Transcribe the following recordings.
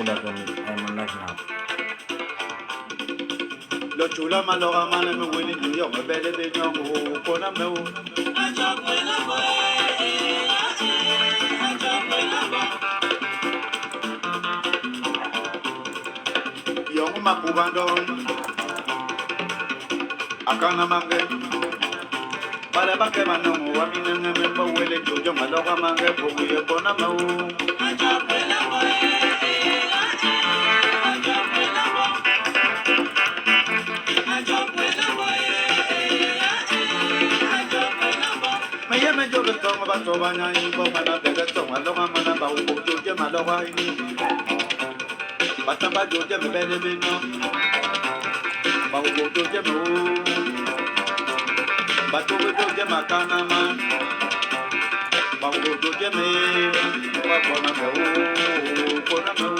like I'm like now. Lo chula malora mane me wini New York me bele be nyongo kona me wo. Yongo makubandon akana mange. Bale bake manongo wa minenge me mo wele jojo malora mange poguye kona me wo. Me yo le tomo ba toba nya imbo mana bele tomo lo mana ba u jojo malora ini. Batamba jojo me bele be no. Ba u jojo me wo. Ba jojo makana man. Ba u jojo me. Ba kona me wo. Kona me wo.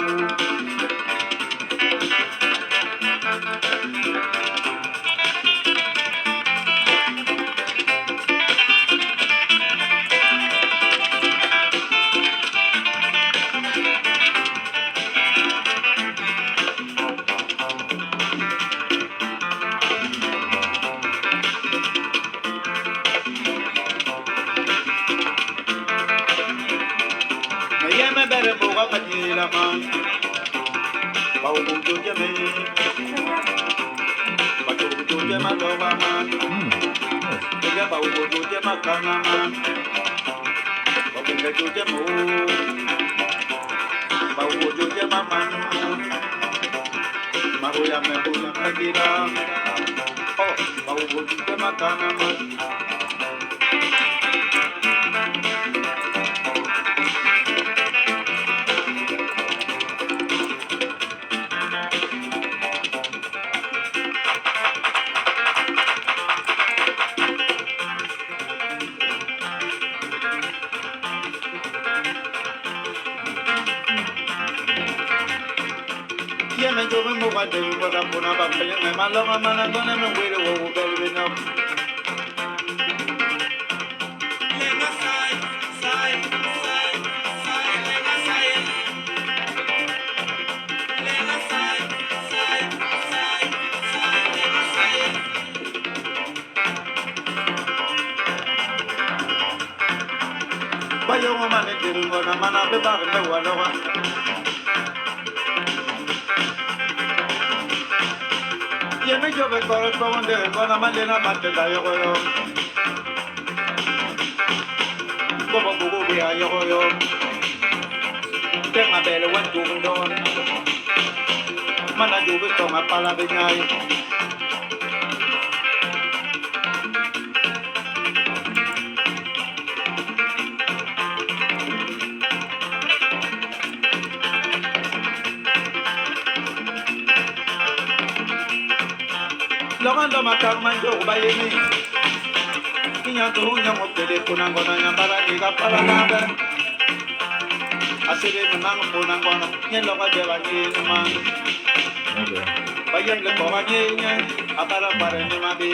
La man, ba u jojo me. Ba jojo malora man. Ella ba u jojo makana man. Ba benga jojo mo. Ba u jojo maman. Ma voya me voya magira. Oh, ba u jojo makana man. Me yo me muevo de mi boca por una papel me malo mamá no me muero o baby no. Vaya un mamá de un gona mana be ba me walo. Me yo me corresponde con la manera más de la yo. Como bubu via yo. Tenga bele wan tu don. Mana yo be toma pala de ñay. Lomando makarmanjo bayeni. Kinya to nya mo telepona ngona nya para diga para nada. Asire me mang pona ngona nya lo ga de ba ni ma. Okay. Bayan le ko ga nya apara para ni ma be.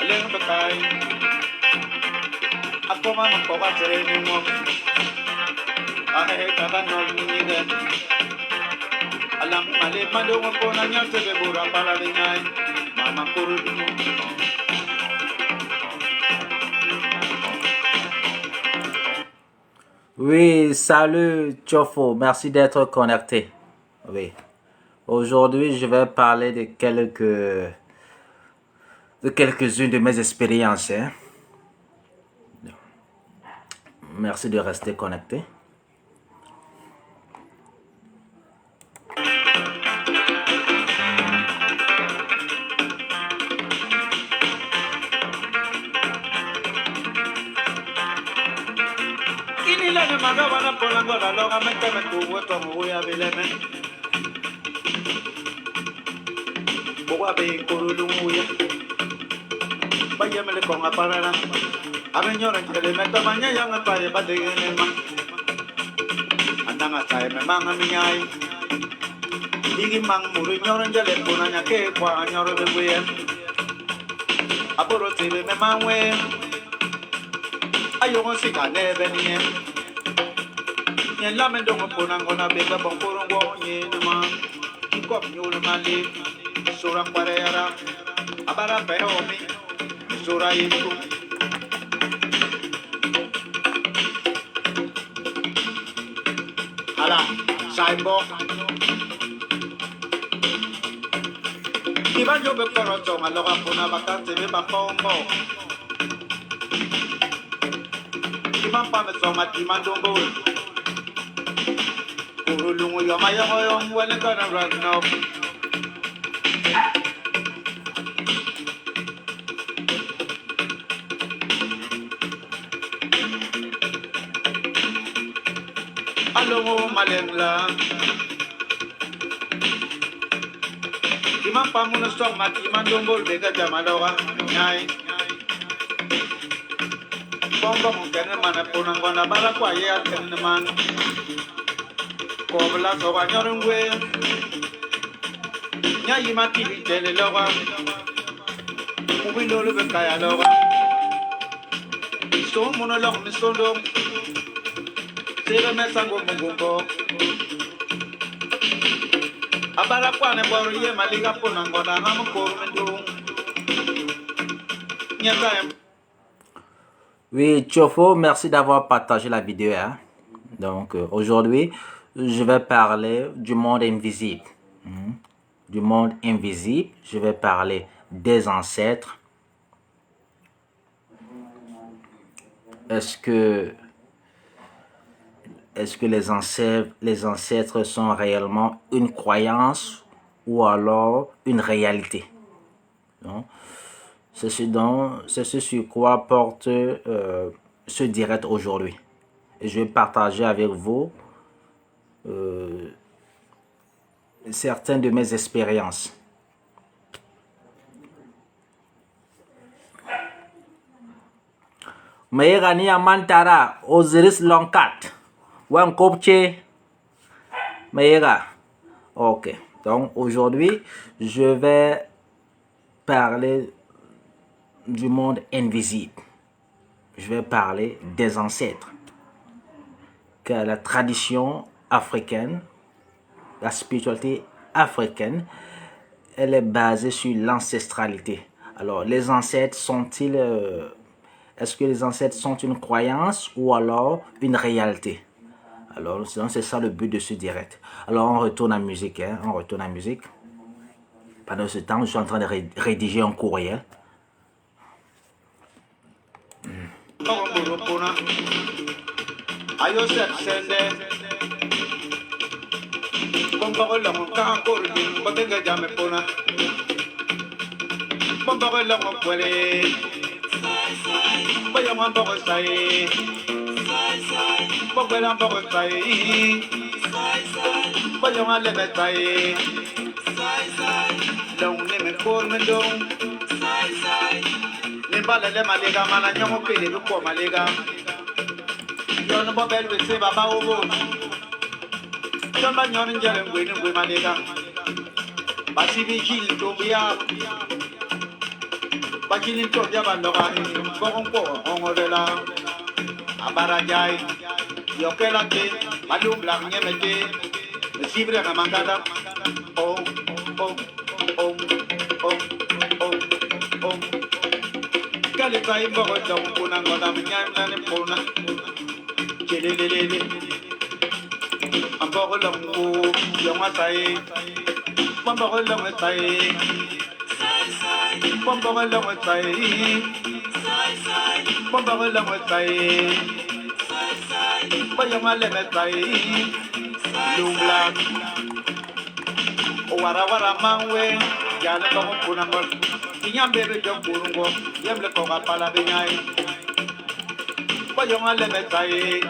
Ale no kai. Akoma no ko ga tere ni mo. Ahe ka no ni de. Alam male mando ko na nya te bura para de nya. Oui, salut Chofo, merci d'être connecté. Oui. Aujourd'hui, je vais parler de quelques-unes de mes expériences. Hein. Merci de rester connecté. Nyen lamen dongo pona ngona bega bongkoro ngonye nama. Ikop nyul mali. Sura kwareyara. Abara pehomi. Sura yiku. Ala, saibo. Iban yo be koro tonga loga pona bakante be bakombo. Iban pa me soma timan dongo. Urulungu yo mayo yo wele gonna run up. Alongo malengla. Iman pa muna soma timan dongo bega jamaloga. Nyai. Bomba mungkin mana pun anggona bara kwa ya teman. Kobla soba nyorungwe. Nya yima tibi tele loga. Ubi lolo be kaya loga. So mono log mi sondo. Sebe me sango mungumbo. Abara kwa ne boru ye maliga pun anggona hamu kormendo. Nya kaya. Oui, Chofo, merci d'avoir partagé la vidéo. Hein. Donc, aujourd'hui, je vais parler du monde invisible. Du monde invisible. Je vais parler des ancêtres. Est-ce que les ancêtres sont réellement une croyance ou alors une réalité? Non? C'est ce sur quoi porte ce direct aujourd'hui. Et je vais partager avec vous certaines de mes expériences. Maïrani Amantara, Osiris Lonkat, Wankopche, Maïra. Ok, donc aujourd'hui, je vais parler du monde invisible. Je vais parler des ancêtres. Que la tradition africaine, la spiritualité africaine, elle est basée sur l'ancestralité. Alors, les ancêtres sont-ils... est-ce que les ancêtres sont une croyance ou alors une réalité? Alors, c'est ça le but de ce direct. Alors, on retourne à musique. Hein? On retourne à musique. Pendant ce temps, je suis en train de rédiger un courriel. Ayo sende Bomba la mon ka ko ri ko te ga jame pona Bomba la mon kwele Baya mon bo sai Bomba la bo sai Baya mon le sai Long ne me ko me dong Ni bala le malega mana nyomo pele ko malega Yon bobel we se baba obo. Yon ba nyon njere ngwe malega. Basi bi kili to biya. Ba kili to biya ba loga ni bongo ongolela. Abara jai. Yokela ke malum la nyemete. Sibre na mangada. Oh. Kali kai bogo jong kuna ngoda mnyam na ne pona. Lelelele, encore l'homme, yoma taille, encore l'homme taille, encore l'homme taille, encore l'homme taille, voyons l'homme taille, l'oubla, wara mangwe, yana comme pour un mol, il y a un bébé de Burungo, il y a le corps à pas la baignade. Voyons l'homme taille.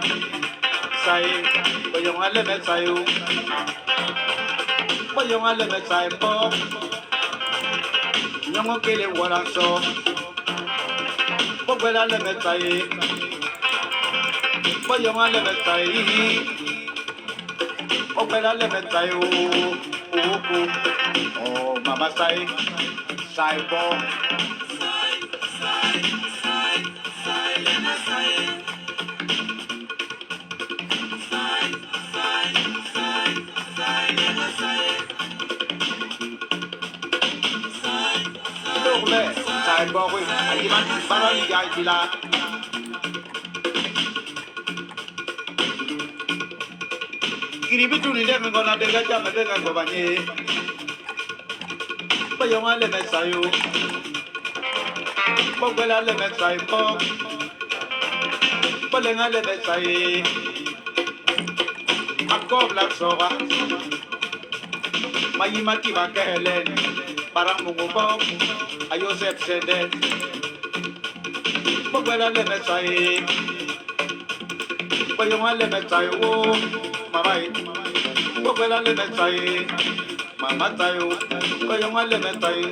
Voyons aller mettre ça yo. Voyons aller mettre ça pop. Nyongo kele wala so. Voyons aller mettre ça y. Voyons aller mettre ça y. Voyons aller mettre ça yo. Oh mama sai. Sai pop. Sai. ouvert, ça est bon, oui. Aïe, man, parole, il y a été là. Kiribitu ni demi gona dega jama dega gobanye. Bayonga le mesayo. Bogwela le mesayo ko. Bolenga le mesayo. Akov la soba. Mayima kiba kehelen. Baramungu bo. Ayosef sede. Bogwela le mesayo. Bayonga le mesayo wo. Marai, Bogwela le metai, Mama tayo, Bayonga le metai.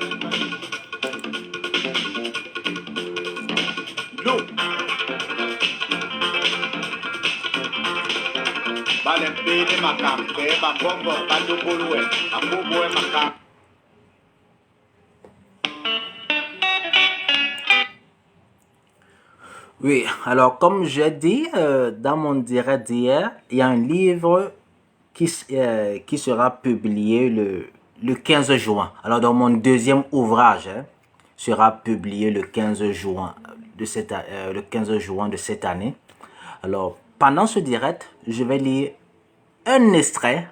No. Bale pele makam, ke bambongo, bandu bulue, ambubu makam. Oui, alors comme j'ai dit dans mon direct d'hier, il y a un livre qui sera publié le 15 juin. Alors dans mon deuxième ouvrage sera publié le 15 juin de cette année. Alors pendant ce direct, je vais lire un extrait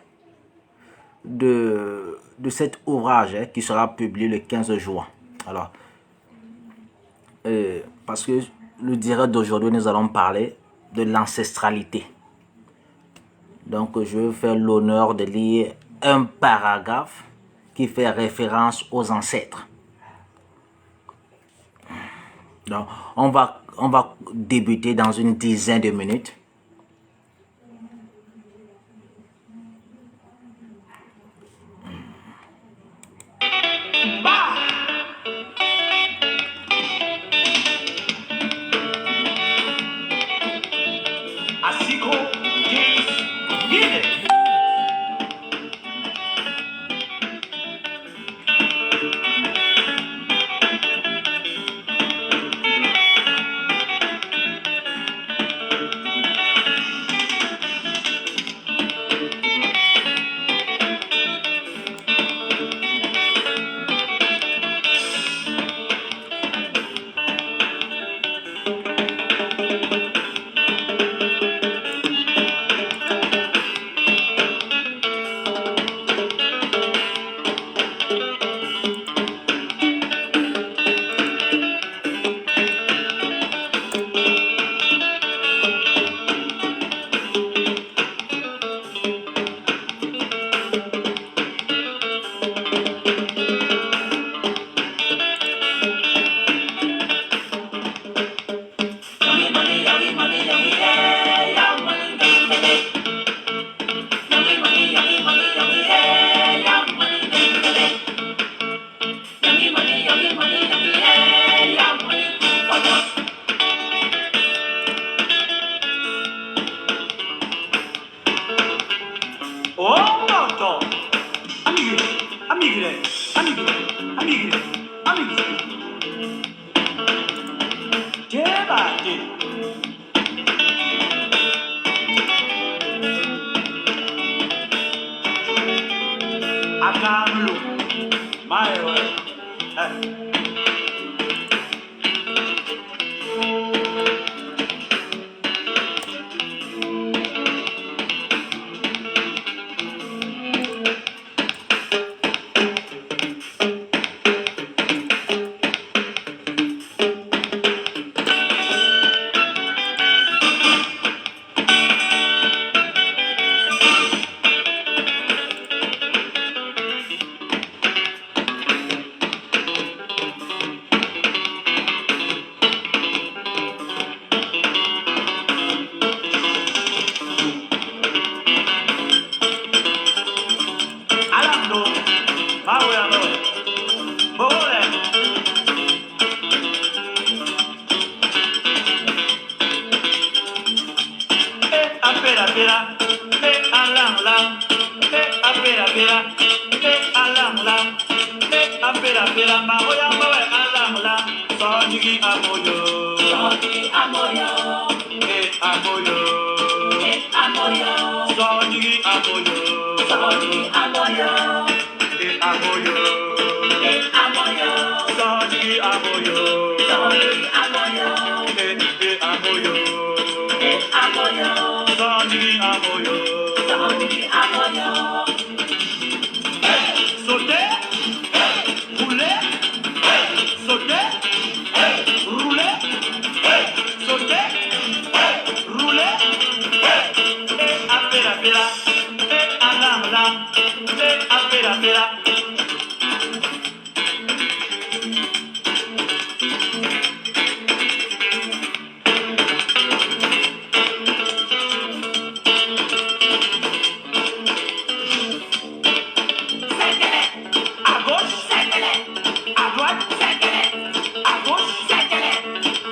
de cet ouvrage qui sera publié le 15 juin. Alors, parce que le direct d'aujourd'hui, nous allons parler de l'ancestralité. Donc, je vais faire l'honneur de lire un paragraphe qui fait référence aux ancêtres. Donc, on va débuter dans une dizaine de minutes. Sauter, rouler, sauter, rouler, sauter, rouler, apera, apera, ala, ala, apera, apera. À gauche, à droite, à gauche,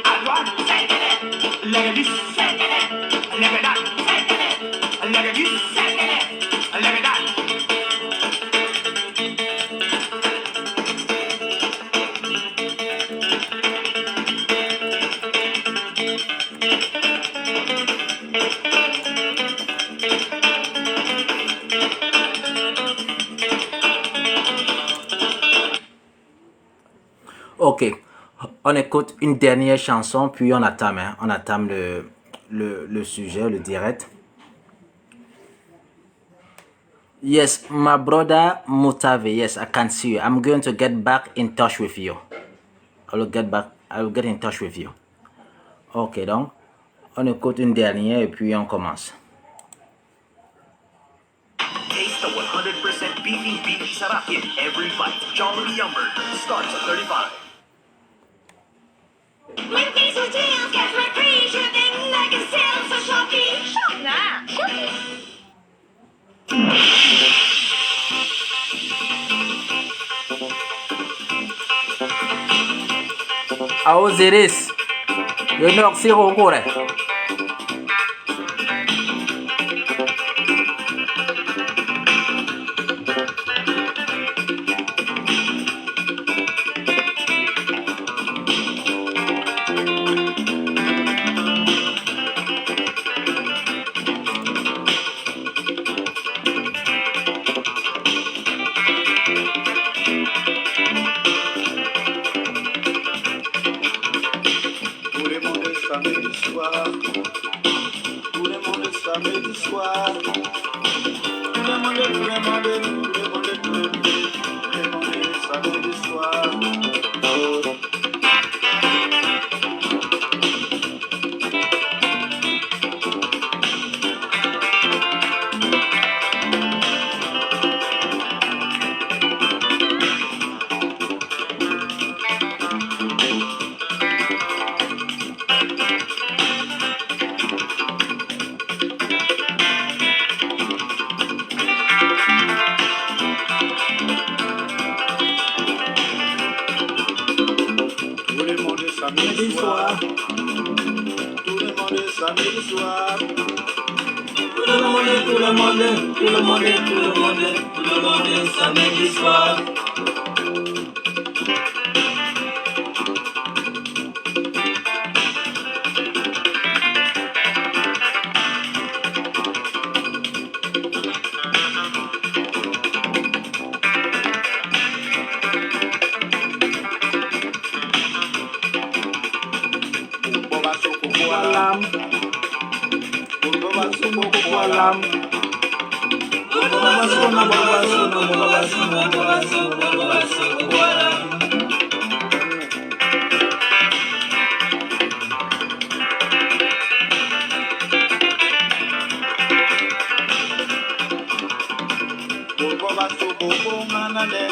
à droite, leg this, leg that, leg this, leg that. Ok, on écoute une dernière chanson, puis on attame, hein. On attame le sujet, le direct. Yes, my brother Mutave, yes, I can see you. I'm going to get back in touch with you. I will get in touch with you. Ok, donc, on écoute une dernière et puis on commence. Taste the 100% beefy sarap in every bite. Jolly Yumber starts at 35. When diesel deals get my free shipping like a sale for Shopee. Shop now. Shopee. A Osiris, yun yung siro ko rin. Tout le monde est samedi soir. Tout le monde est samedi soir. Tout le monde est samedi soir. Tout le monde est samedi soir. Tout le monde est samedi soir. Tout le monde est samedi soir. Boba soko alam. Boba soko alam. Boba soko alam. Boba soko manale.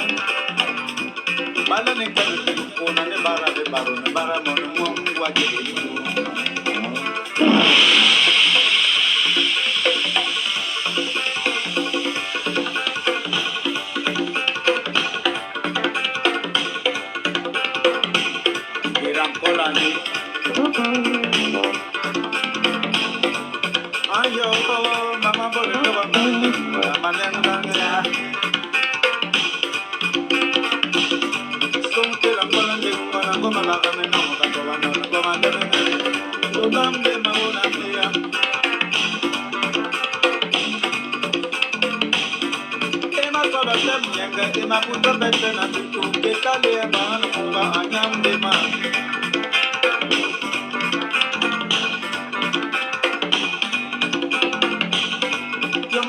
Bala ne kanu kona ne bara be baro ne bara monu monu wajeli. Iram kolani. Ayo mama bole to ba mama nanga. Sonke la kolani kona ngoma la kame no ka to ba no ngoma de. Tobambe maona pia. Ema soba tem nyanga ema puto bete na bitu ke kale ma no ba anyam de ma.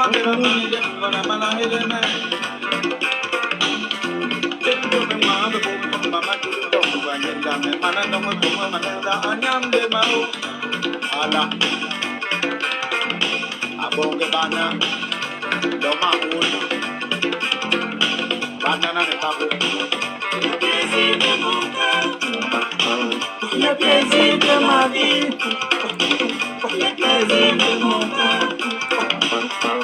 Angela mani je ngona mana hele me. Tendo me ma be bo mama tu do ko ba yenda me mana no mo ko mana da anyam de ma o. Ala. Abonge bana. Do ma o. Bana na ne ta bo. Le plaisir de ma vie. Le plaisir de mon cœur.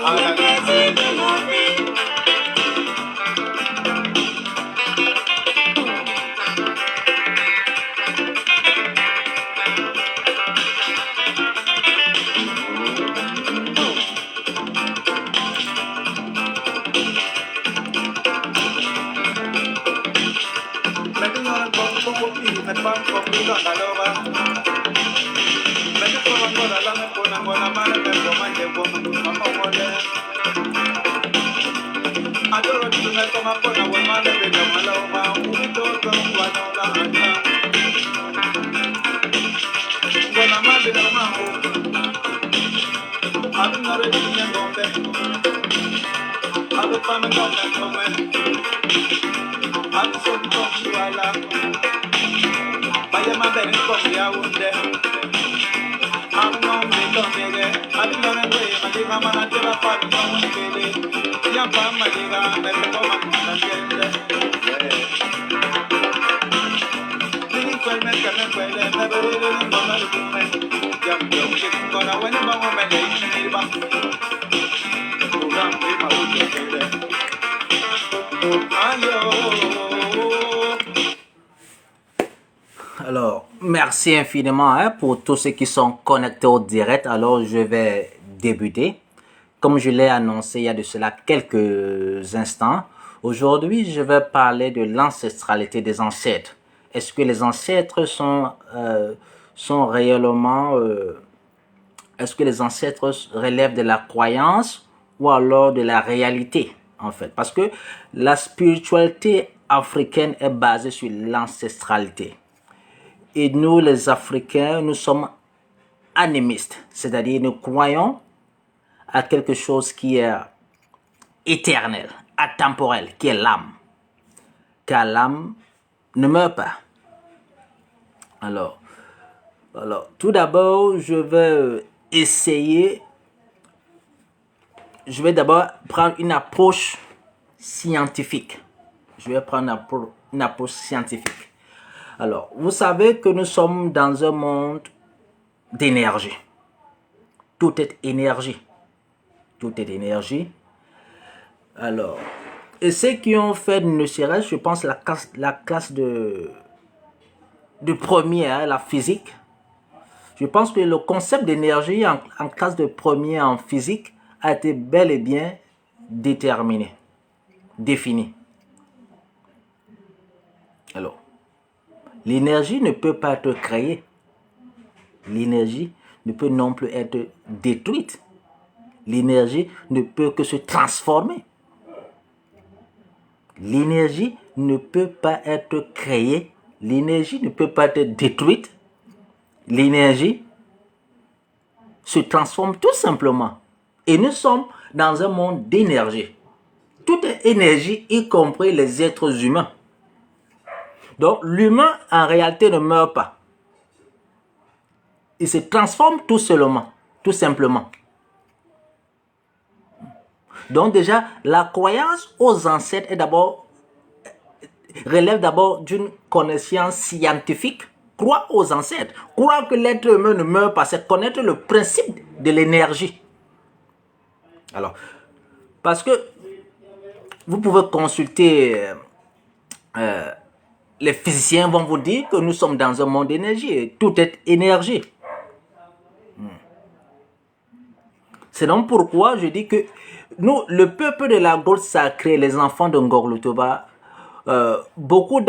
Le plaisir de ma vie. Maintenant, me pan conmigo a la loba. Me que por angora la me pone buena mano me toma que como mole. Adoro tu me toma por la buena mano de la maloma. Un todo cuando la anda. Buena mano de la mano. A mí no le digan dónde. A ver para me comer. A mí son todo ala. Vaya más de con ya hunde. Amo me tomere. A mí no me voy a diga mana te va para no me quede. Ya pa me diga me toma la gente. Ni cual me que me puede me veré en bola de fume. Ya yo que con la buena vamos me le ni va. Program de pauta quede. Alors, merci infiniment pour tous ceux qui sont connectés au direct. Alors, je vais débuter. Comme je l'ai annoncé il y a de cela quelques instants, aujourd'hui, je vais parler de l'ancestralité des ancêtres. Est-ce que les ancêtres sont réellement... est-ce que les ancêtres relèvent de la croyance ou alors de la réalité, en fait? Parce que la spiritualité africaine est basée sur l'ancestralité. Et nous, les Africains, nous sommes animistes, c'est-à-dire nous croyons à quelque chose qui est éternel, atemporel, qui est l'âme. Car l'âme ne meurt pas. Alors, tout d'abord, je vais d'abord prendre une approche scientifique. Je vais prendre une approche scientifique. Alors, vous savez que nous sommes dans un monde d'énergie. Tout est énergie. Tout est énergie. Alors, et ceux qui ont fait ne serait-ce, je pense, la classe de première, la physique. Je pense que le concept d'énergie en classe de première en physique a été bel et bien déterminé, défini. Alors, l'énergie ne peut pas être créée. L'énergie ne peut non plus être détruite. L'énergie ne peut que se transformer. L'énergie ne peut pas être créée. L'énergie ne peut pas être détruite. L'énergie se transforme tout simplement. Et nous sommes dans un monde d'énergie. Toute énergie, y compris les êtres humains. Donc, l'humain, en réalité, ne meurt pas. Il se transforme tout simplement. Donc, déjà, la croyance aux ancêtres relève d'abord d'une connaissance scientifique. Croire aux ancêtres, croire que l'être humain ne meurt pas, c'est connaître le principe de l'énergie. Alors, parce que vous pouvez consulter... les physiciens vont vous dire que nous sommes dans un monde d'énergie et tout est énergie. C'est donc pourquoi je dis que nous, le peuple de la grotte sacrée, les enfants de Ngorlutoba, beaucoup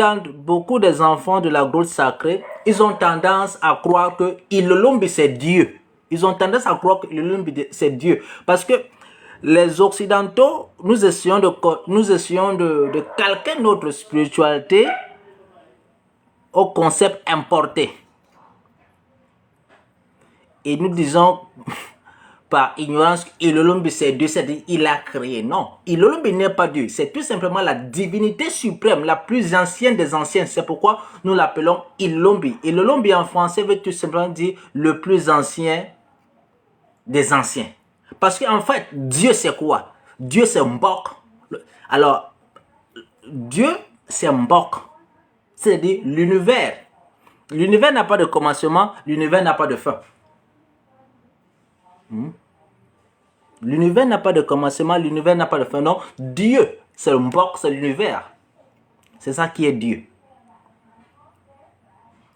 des enfants de la grotte sacrée, ils ont tendance à croire que Ilolombi c'est Dieu. Ils ont tendance à croire que Ilolombi c'est Dieu. Parce que les Occidentaux, nous essayons de calquer notre spiritualité au concept importé. Et nous disons par ignorance, Ilolombi c'est Dieu, c'est-à-dire il a créé. Non, Ilolombi n'est pas Dieu, c'est tout simplement la divinité suprême, la plus ancienne des anciennes. C'est pourquoi nous l'appelons Ilolombi. Ilolombi en français veut tout simplement dire le plus ancien des anciens. Parce qu'en fait, Dieu c'est quoi? Dieu c'est Mbok. Alors, Dieu c'est Mbok, c'est-à-dire l'univers. L'univers n'a pas de commencement, l'univers n'a pas de fin. L'univers n'a pas de commencement, l'univers n'a pas de fin. Non, Dieu, c'est le Mbok, c'est l'univers. C'est ça qui est Dieu.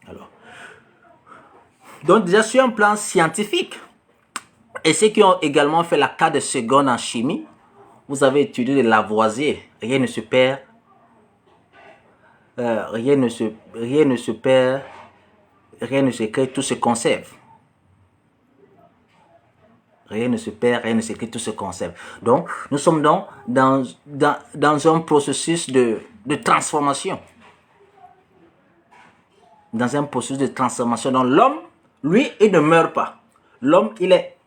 Alors, donc déjà sur un plan scientifique, et ceux qui ont également fait la carte de seconde en chimie, vous avez étudié le Lavoisier. Rien ne se perd. Rien ne se perd. Rien ne se crée, tout se conserve. Rien ne se perd, rien ne se crée, tout se conserve. Donc, nous sommes donc dans un processus de transformation. Dans un processus de transformation. Donc, l'homme, lui, il ne meurt pas. L'homme, il est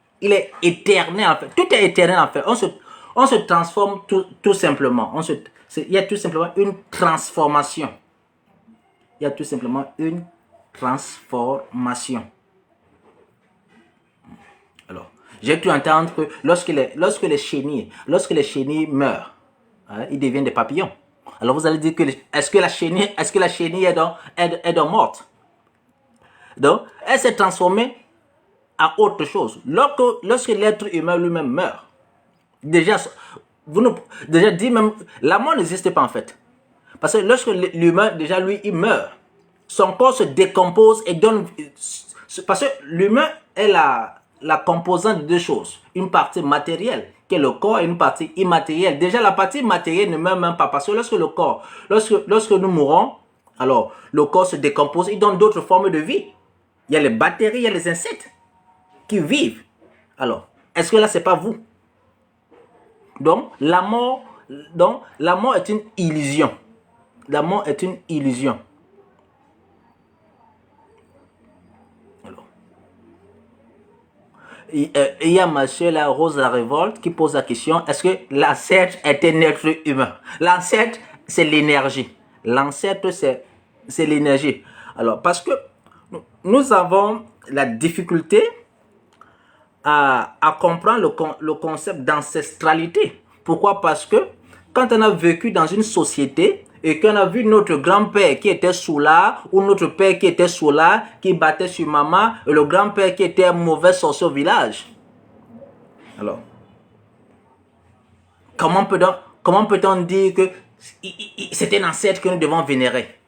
éternel en fait. Tout est éternel en fait. On se transforme tout simplement. Il y a tout simplement une transformation. Il y a tout simplement une transformation. Alors, j'ai pu entendre que lorsque les chenilles meurent, hein, ils deviennent des papillons. Alors vous allez dire que est-ce que la chenille est donc morte? Donc, elle s'est transformée à autre chose. Lorsque l'être humain lui-même meurt, déjà dit même, la mort n'existe pas en fait. Parce que lorsque l'humain, déjà lui, il meurt, son corps se décompose et donne... Parce que l'humain est la composante de deux choses. Une partie matérielle, qui est le corps, et une partie immatérielle. Déjà, la partie matérielle ne meurt même pas. Parce que lorsque nous mourons, alors le corps se décompose, il donne d'autres formes de vie. Il y a les bactéries, il y a les insectes qui vivent. Alors, est-ce que là, c'est pas vous? Donc, la mort est une illusion. La mort est une illusion. Alors. Il y a ma soeur, la Rose la Révolte, qui pose la question, est-ce que l'ancêtre est un être humain? L'ancêtre, c'est l'énergie. L'ancêtre, c'est l'énergie. Alors, parce que nous avons la difficulté à comprendre le concept d'ancestralité. Pourquoi? Parce que quand on a vécu dans une société et qu'on a vu notre grand-père qui était soulard ou notre père qui était soulard, qui battait sur maman, et le grand-père qui était un mauvais sorcier au village. Alors, comment peut-on dire que c'est un ancêtre que nous devons vénérer?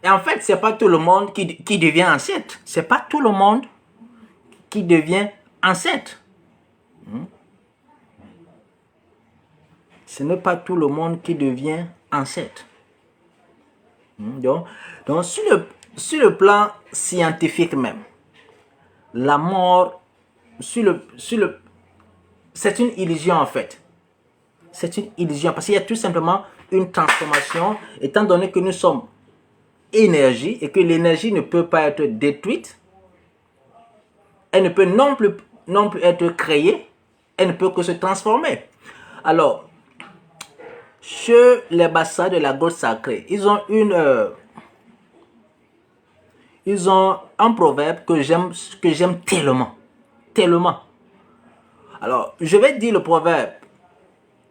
Et en fait, c'est pas tout le monde qui devient ancêtre. C'est pas tout le monde qui devient ancêtre. Ce n'est pas tout le monde qui devient ancêtre. Donc sur le plan scientifique même, la mort, c'est une illusion en fait. C'est une illusion parce qu'il y a tout simplement une transformation, étant donné que nous sommes énergie et que l'énergie ne peut pas être détruite. Elle ne peut non plus être créée, elle ne peut que se transformer. Alors, chez les Bassa de la Grotte Sacrée, ils ont un proverbe que j'aime tellement. Alors, je vais dire le proverbe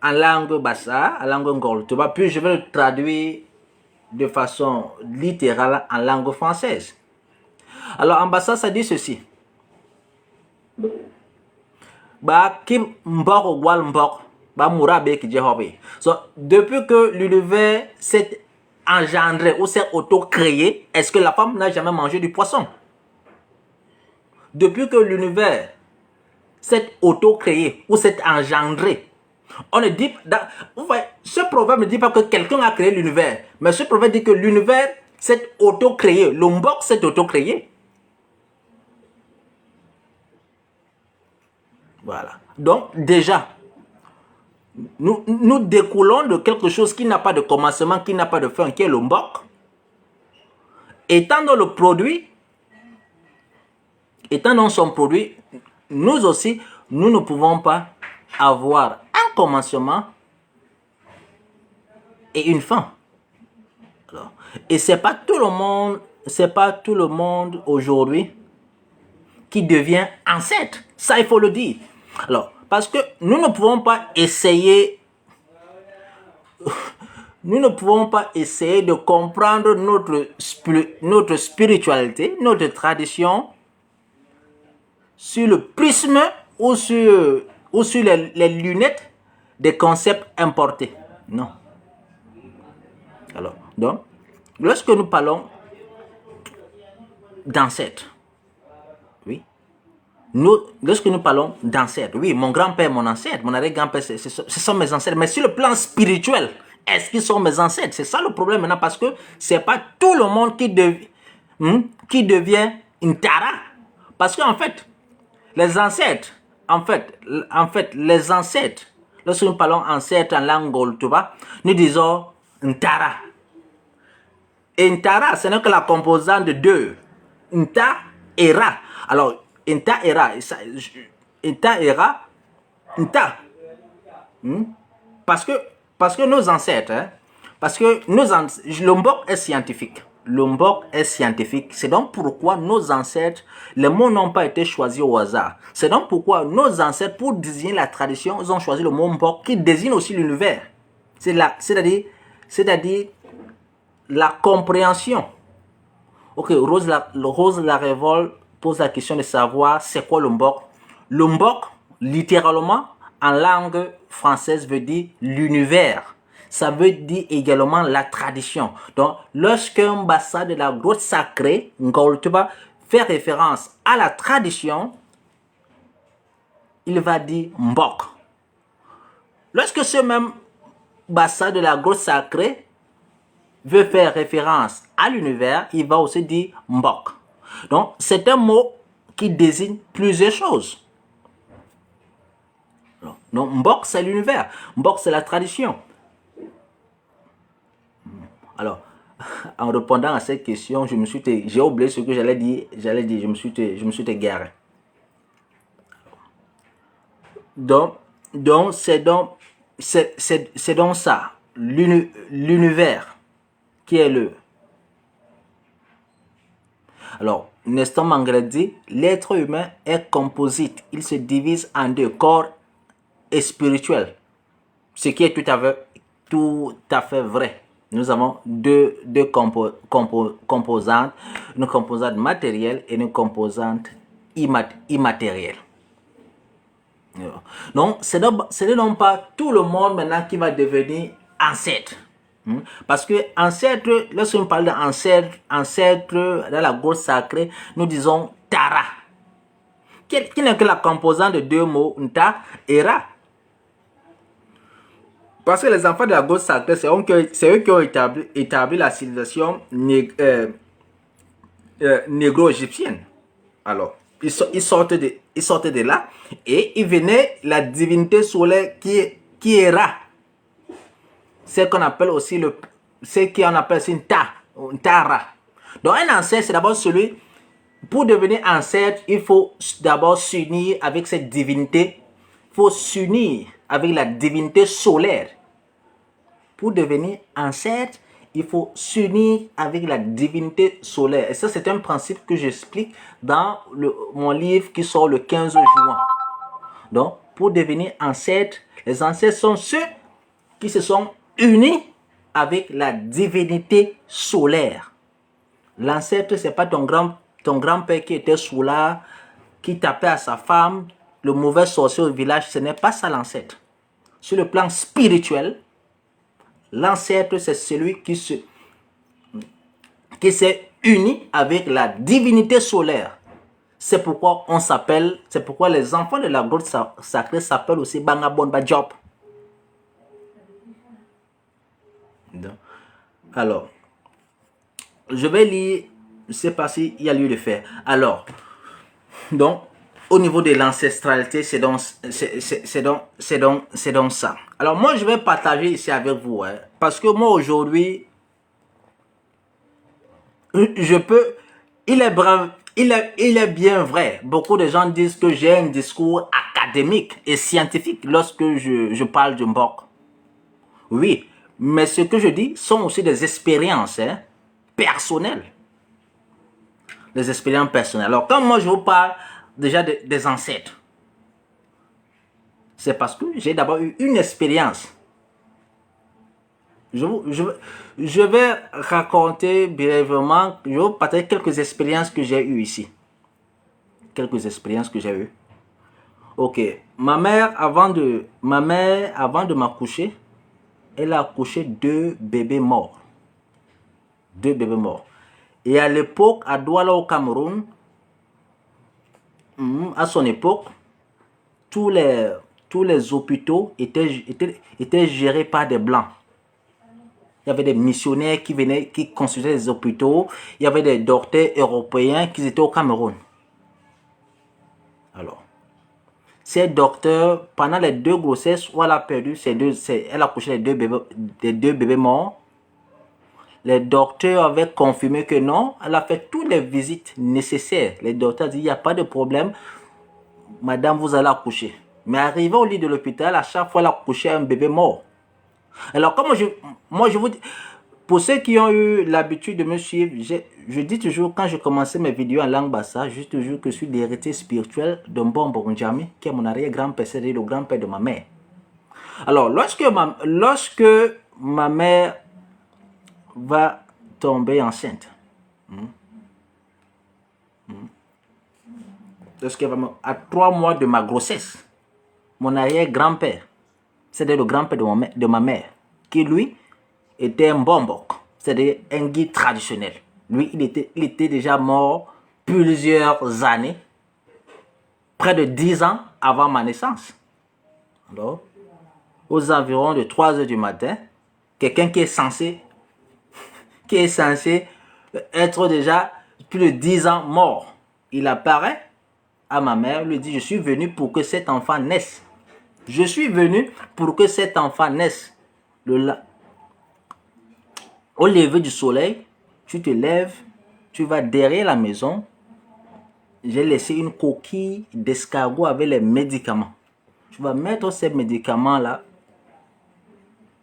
en langue Bassa, en langue Ngoltuba, puis je vais le traduire de façon littérale en langue française. Alors, en Bassa, ça dit ceci. Ba kim mbok wal mbok ba murabe ki jehobe. So, depuis que l'univers s'est engendré ou s'est auto-créé, est-ce que la femme n'a jamais mangé du poisson? Depuis que l'univers s'est auto-créé ou s'est engendré, on ne dit, ce proverbe ne dit pas que quelqu'un a créé l'univers, mais ce proverbe dit que l'univers s'est auto-créé, le mbok s'est auto-créé. Voilà. Donc, déjà, nous découlons de quelque chose qui n'a pas de commencement, qui n'a pas de fin, qui est le mbok. Étant dans le produit, étant dans son produit, nous aussi, nous ne pouvons pas avoir un commencement et une fin. Alors, et c'est pas tout le monde aujourd'hui qui devient ancêtre. Ça, il faut le dire. Alors, parce que nous ne pouvons pas essayer de comprendre notre spiritualité, notre tradition sur le prisme ou sur les lunettes des concepts importés. Non. Alors, donc, lorsque nous parlons d'ancêtres, oui, lorsque nous parlons d'ancêtres, oui, mon grand-père, mon ancêtre, mon arrière-grand-père, ce sont mes ancêtres, mais sur le plan spirituel, est-ce qu'ils sont mes ancêtres? C'est ça le problème maintenant, parce que c'est pas tout le monde qui devient une tara. Parce qu'en fait, les ancêtres, les ancêtres, lorsque nous parlons ancêtres en langue Goltuba, nous disons Ntara. Et Ntara, ce n'est que la composante de deux. Nta et Ra. Alors, Nta et Ra. Nta et Ra. Nta. Parce que nos ancêtres, le Mbok est scientifique. Le Mbok est scientifique. C'est donc pourquoi nos ancêtres, les mots n'ont pas été choisis au hasard. C'est donc pourquoi nos ancêtres, pour désigner la tradition, ils ont choisi le mot Mbok qui désigne aussi l'univers. C'est-à-dire la compréhension. Ok, Rose la Révolte pose la question de savoir c'est quoi le Mbok. Le Mbok, littéralement, en langue française, veut dire l'univers. Ça veut dire également la tradition. Donc, lorsqu'un bassa de la grotte sacrée, Ngoltuba, fait référence à la tradition, il va dire Mbok. Lorsque ce même bassa de la grotte sacrée veut faire référence à l'univers, il va aussi dire Mbok. Donc, c'est un mot qui désigne plusieurs choses. Donc, Mbok, c'est l'univers. Mbok, c'est la tradition. Alors, en répondant à cette question, j'ai oublié ce que j'allais dire, je me suis égaré. Donc, c'est donc ça, l'univers qui est le. Alors, Nestor Mangret dit, l'être humain est composite, il se divise en deux, corps et spirituel, ce qui est tout à fait vrai. Nous avons deux composantes, une composante matérielle et une composante immatérielle. Donc, ce n'est donc pas tout le monde maintenant qui va devenir ancêtre. Parce que ancêtre, lorsqu'on parle d'ancêtre dans la grotte sacrée, nous disons Tara, qui n'est que la composante de deux mots, Nta et Ra. Parce que les enfants de la grotte sacrée, c'est eux qui ont établi la civilisation négro-égyptienne. Alors, ils sortent de là et il venait la divinité solaire qui est Ra. C'est qu'on appelle aussi Ntara. Donc, un ancêtre, c'est d'abord celui, pour devenir ancêtre, il faut d'abord s'unir avec cette divinité. Il faut s'unir avec la divinité solaire. Pour devenir ancêtre, il faut s'unir avec la divinité solaire. Et ça, c'est un principe que j'explique dans mon livre qui sort le 15 juin. Donc, pour devenir ancêtre, les ancêtres sont ceux qui se sont unis avec la divinité solaire. L'ancêtre, ce n'est pas ton grand-père qui était soulard, qui tapait à sa femme, le mauvais sorcier au village. Ce n'est pas ça l'ancêtre. Sur le plan spirituel, l'ancêtre, c'est celui qui s'est uni avec la divinité solaire. C'est pourquoi les enfants de la grotte sacrée s'appellent aussi Bangabon Bajop. Alors, je vais lire, je ne sais pas s'il y a lieu de faire. Alors, donc, au niveau de l'ancestralité, c'est donc ça. Alors, moi, je vais partager ici avec vous, parce que moi, aujourd'hui, il est bien vrai. Beaucoup de gens disent que j'ai un discours académique et scientifique lorsque je parle du Mbok. Oui, mais ce que je dis sont aussi des expériences personnelles. Des expériences personnelles. Alors, quand moi je vous parle déjà des ancêtres, c'est parce que j'ai d'abord eu une expérience. Je vais raconter brièvement, je vais vous partager quelques expériences que j'ai eues ici. Quelques expériences que j'ai eues. Ok, ma mère, avant de m'accoucher, elle a accouché 2 bébés morts. 2 bébés morts. Et à l'époque, à Douala au Cameroun, à son époque, tous les hôpitaux étaient gérés par des Blancs. Il y avait des missionnaires qui venaient, qui consultaient les hôpitaux. Il y avait des docteurs européens qui étaient au Cameroun. Alors, ces docteurs, pendant les 2 grossesses où elle a perdu elle a accouché les 2 bébés morts, les docteurs avaient confirmé que non, elle a fait toutes les visites nécessaires. Les docteurs disent, il n'y a pas de problème, madame, vous allez accoucher. Mais arrivé au lit de l'hôpital, à chaque fois, elle a accouché un bébé mort. Alors, comme moi, je vous dis, pour ceux qui ont eu l'habitude de me suivre, je dis toujours, quand je commençais mes vidéos en langue bassa, je dis toujours que je suis l'héritier spirituel d'un bon Njami, qui est mon arrière-grand-père, c'est le grand-père de ma mère. Alors, lorsque ma mère va tomber enceinte, à 3 mois de ma grossesse, mon arrière-grand-père, c'était le grand-père de ma mère, qui lui était un bombok, c'est-à-dire un guide traditionnel. Lui, il était déjà mort plusieurs années, près de 10 ans avant ma naissance. Alors, aux environs de 3 heures du matin, quelqu'un qui est censé être déjà plus de 10 ans mort, il apparaît à ma mère, lui dit, je suis venu pour que cet enfant naisse. Je suis venu pour que cet enfant naisse. Au lever du soleil, tu te lèves, tu vas derrière la maison. J'ai laissé une coquille d'escargot avec les médicaments. Tu vas mettre ces médicaments-là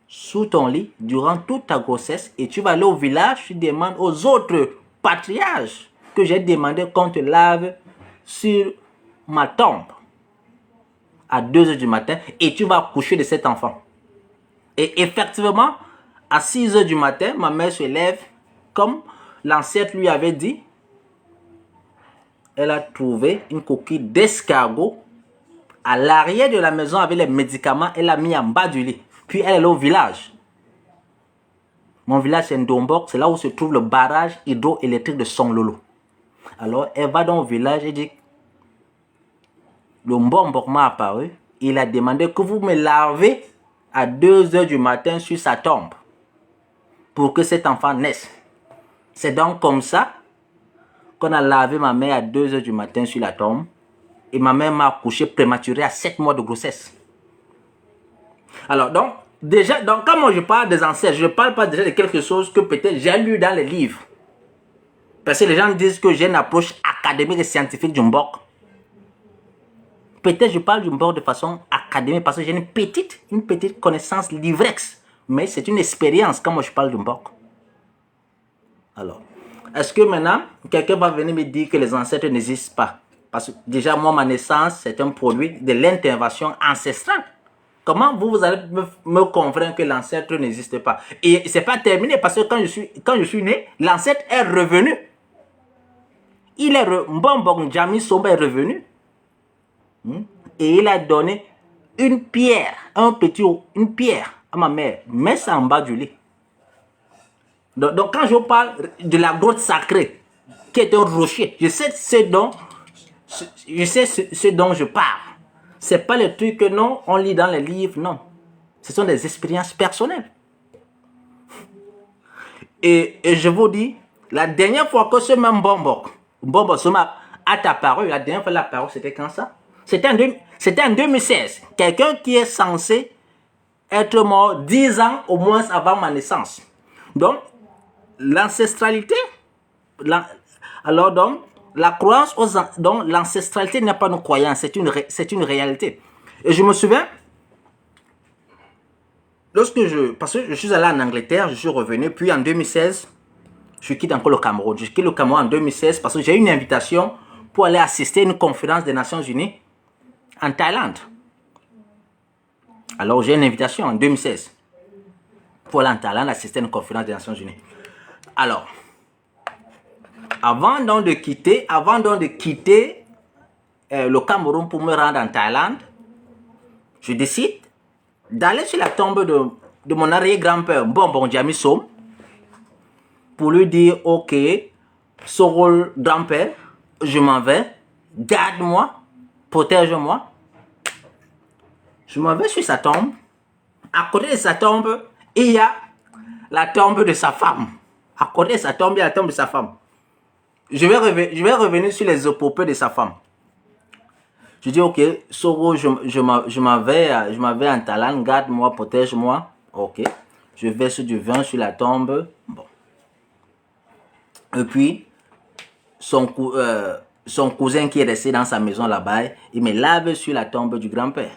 sous ton lit durant toute ta grossesse et tu vas aller au village, tu demandes aux autres patriarches que j'ai demandé qu'on te lave sur ma tombe à 2 heures du matin et tu vas accoucher de cet enfant. Et effectivement, à 6 heures du matin, ma mère se lève comme l'ancêtre lui avait dit. Elle a trouvé une coquille d'escargot à l'arrière de la maison avec les médicaments. Elle l'a mis en bas du lit. Puis elle est allée au village. Mon village c'est Ndombok, c'est là où se trouve le barrage hydroélectrique de Songlolo. Alors elle va dans le village et dit, le Mbombok m'a apparu. Il a demandé que vous me lavez à 2 heures du matin sur sa tombe pour que cet enfant naisse. C'est donc comme ça qu'on a lavé ma mère à 2 heures du matin sur la tombe et ma mère m'a accouché prématuré à 7 mois de grossesse. Alors donc, déjà, donc quand moi je parle des ancêtres, je ne parle pas déjà de quelque chose que peut-être j'ai lu dans les livres. Parce que les gens disent que j'ai une approche académique et scientifique du Mbok. Peut-être je parle du Mbok de façon académique parce que j'ai une petite connaissance livrex. Mais c'est une expérience quand moi je parle du Mbok. Alors, est-ce que maintenant, quelqu'un va venir me dire que les ancêtres n'existent pas? Parce que déjà, moi, ma naissance, c'est un produit de l'intervention ancestrale. Comment vous allez me convaincre que l'ancêtre n'existe pas? Et c'est pas terminé parce que quand je suis né, l'ancêtre est revenu. Mbombok Njami Somba est revenu. Et il a donné une pierre, une pierre à ma mère. Mais c'est en bas du lit. Donc quand je parle de la grotte sacrée, qui est un rocher, je sais ce dont je parle. Ce n'est pas les trucs que non, on lit dans les livres, non. Ce sont des expériences personnelles. Et je vous dis, la dernière fois que ce même Mbombok Soma a apparu, la dernière fois qu'il a apparu, c'était quand ça? C'était en 2016. Quelqu'un qui est censé être mort 10 ans au moins avant ma naissance. Donc, l'ancestralité, alors donc, la croyance donc l'ancestralité n'est pas une croyance, c'est une réalité. Et je me souviens, parce que je suis allé en Angleterre, je suis revenu, puis en 2016, je quitte encore le Cameroun. Je quitte le Cameroun en 2016 parce que j'ai eu une invitation pour aller assister à une conférence des Nations Unies en Thaïlande. Alors j'ai une invitation en 2016 pour aller en Thaïlande assister à une conférence des Nations Unies. Alors, avant donc de quitter le Cameroun pour me rendre en Thaïlande, je décide d'aller sur la tombe de mon arrière-grand-père Bonbon Djamisom pour lui dire, ok, Sorol grand-père, je m'en vais, garde-moi, protège-moi. Je m'en vais sur sa tombe. À côté de sa tombe, il y a la tombe de sa femme. À côté de sa tombe, il y a la tombe de sa femme. Je vais revenir sur les épopées de sa femme. Je dis, ok, Soro, je m'en vais en Thaïlande, garde-moi, protège-moi. Ok. Je verse du vin sur la tombe. Bon. Et puis, son cousin qui est resté dans sa maison là-bas, il me lave sur la tombe du grand-père.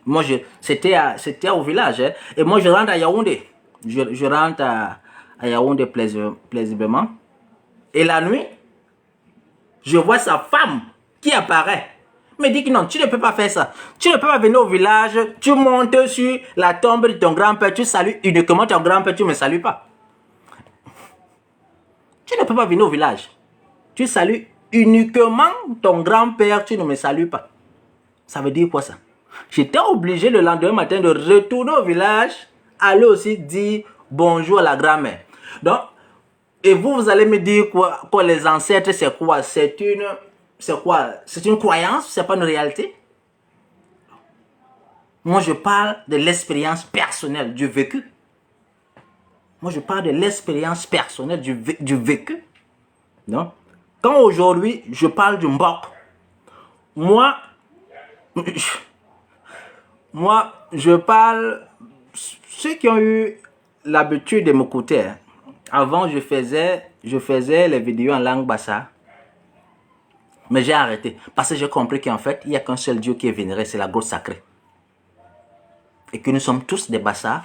Moi, c'était au village. Hein, et moi, je rentre à Yaoundé. Je rentre à Yaoundé plaisiblement. Et la nuit, je vois sa femme qui apparaît. Me dit que non, tu ne peux pas faire ça. Tu ne peux pas venir au village, tu montes sur la tombe de ton grand-père, tu salues uniquement ton grand-père, tu ne me salues pas. Tu ne peux pas venir au village. Tu salues uniquement ton grand-père, tu ne me salues pas. Ça veut dire quoi ça? J'étais obligé le lendemain matin de retourner au village, aller aussi dire bonjour à la grand-mère. Donc, et vous allez me dire quoi les ancêtres, c'est quoi? C'est une croyance, c'est pas une réalité. Moi, je parle de l'expérience personnelle, du vécu. Moi, je parle de l'expérience personnelle, du vécu. Non? Quand aujourd'hui, je parle du Mbok, moi, je parle, ceux qui ont eu l'habitude de m'écouter, hein, avant, je faisais les vidéos en langue bassa. Mais j'ai arrêté. Parce que j'ai compris qu'en fait, il n'y a qu'un seul Dieu qui est vénéré, c'est la grotte sacrée. Et que nous sommes tous des bassas.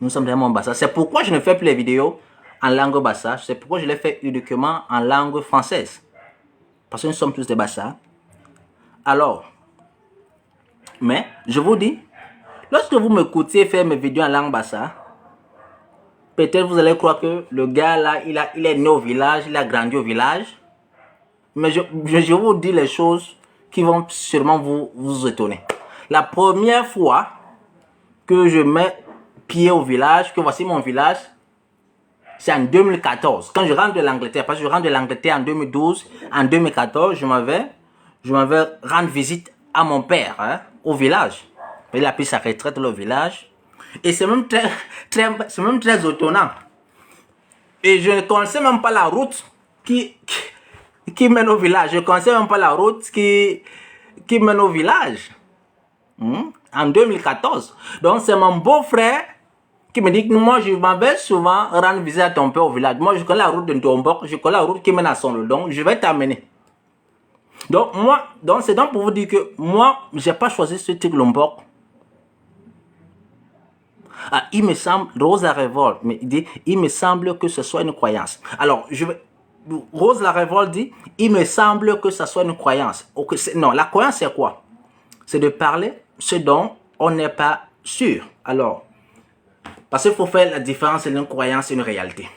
Nous sommes vraiment bassas. C'est pourquoi je ne fais plus les vidéos en langue bassa. C'est pourquoi je les fais uniquement en langue française. Parce que nous sommes tous des bassas. Alors, mais je vous dis, lorsque vous m'écoutez faire mes vidéos en langue bassa, peut-être vous allez croire que le gars là, il est né au village, il a grandi au village. Mais je vous dis les choses qui vont sûrement vous étonner. La première fois que je mets pied au village, que voici mon village, c'est en 2014. Quand je rentre de l'Angleterre, parce que je rentre de l'Angleterre en 2012, en 2014, je m'en vais rendre visite à mon père, hein, au village. Il a pris sa retraite au village. Et c'est même très étonnant. Et je ne connaissais même pas la route qui mène au village. Je ne connaissais même pas la route qui mène au village. En 2014. Donc c'est mon beau-frère qui me dit que moi je m'en vais souvent rendre visite à ton père au village. Moi je connais la route de Ndombok, je connais la route qui mène à Sonlo. Donc je vais t'amener. Donc c'est donc pour vous dire que moi, je n'ai pas choisi ce type Lombok. Ah, il me semble, Rose la Révolte me dit, il me semble que ce soit une croyance. Alors, Rose la Révolte dit, il me semble que ce soit une croyance. Okay, non, la croyance c'est quoi? C'est de parler ce dont on n'est pas sûr. Alors, parce qu'il faut faire la différence entre une croyance et une réalité.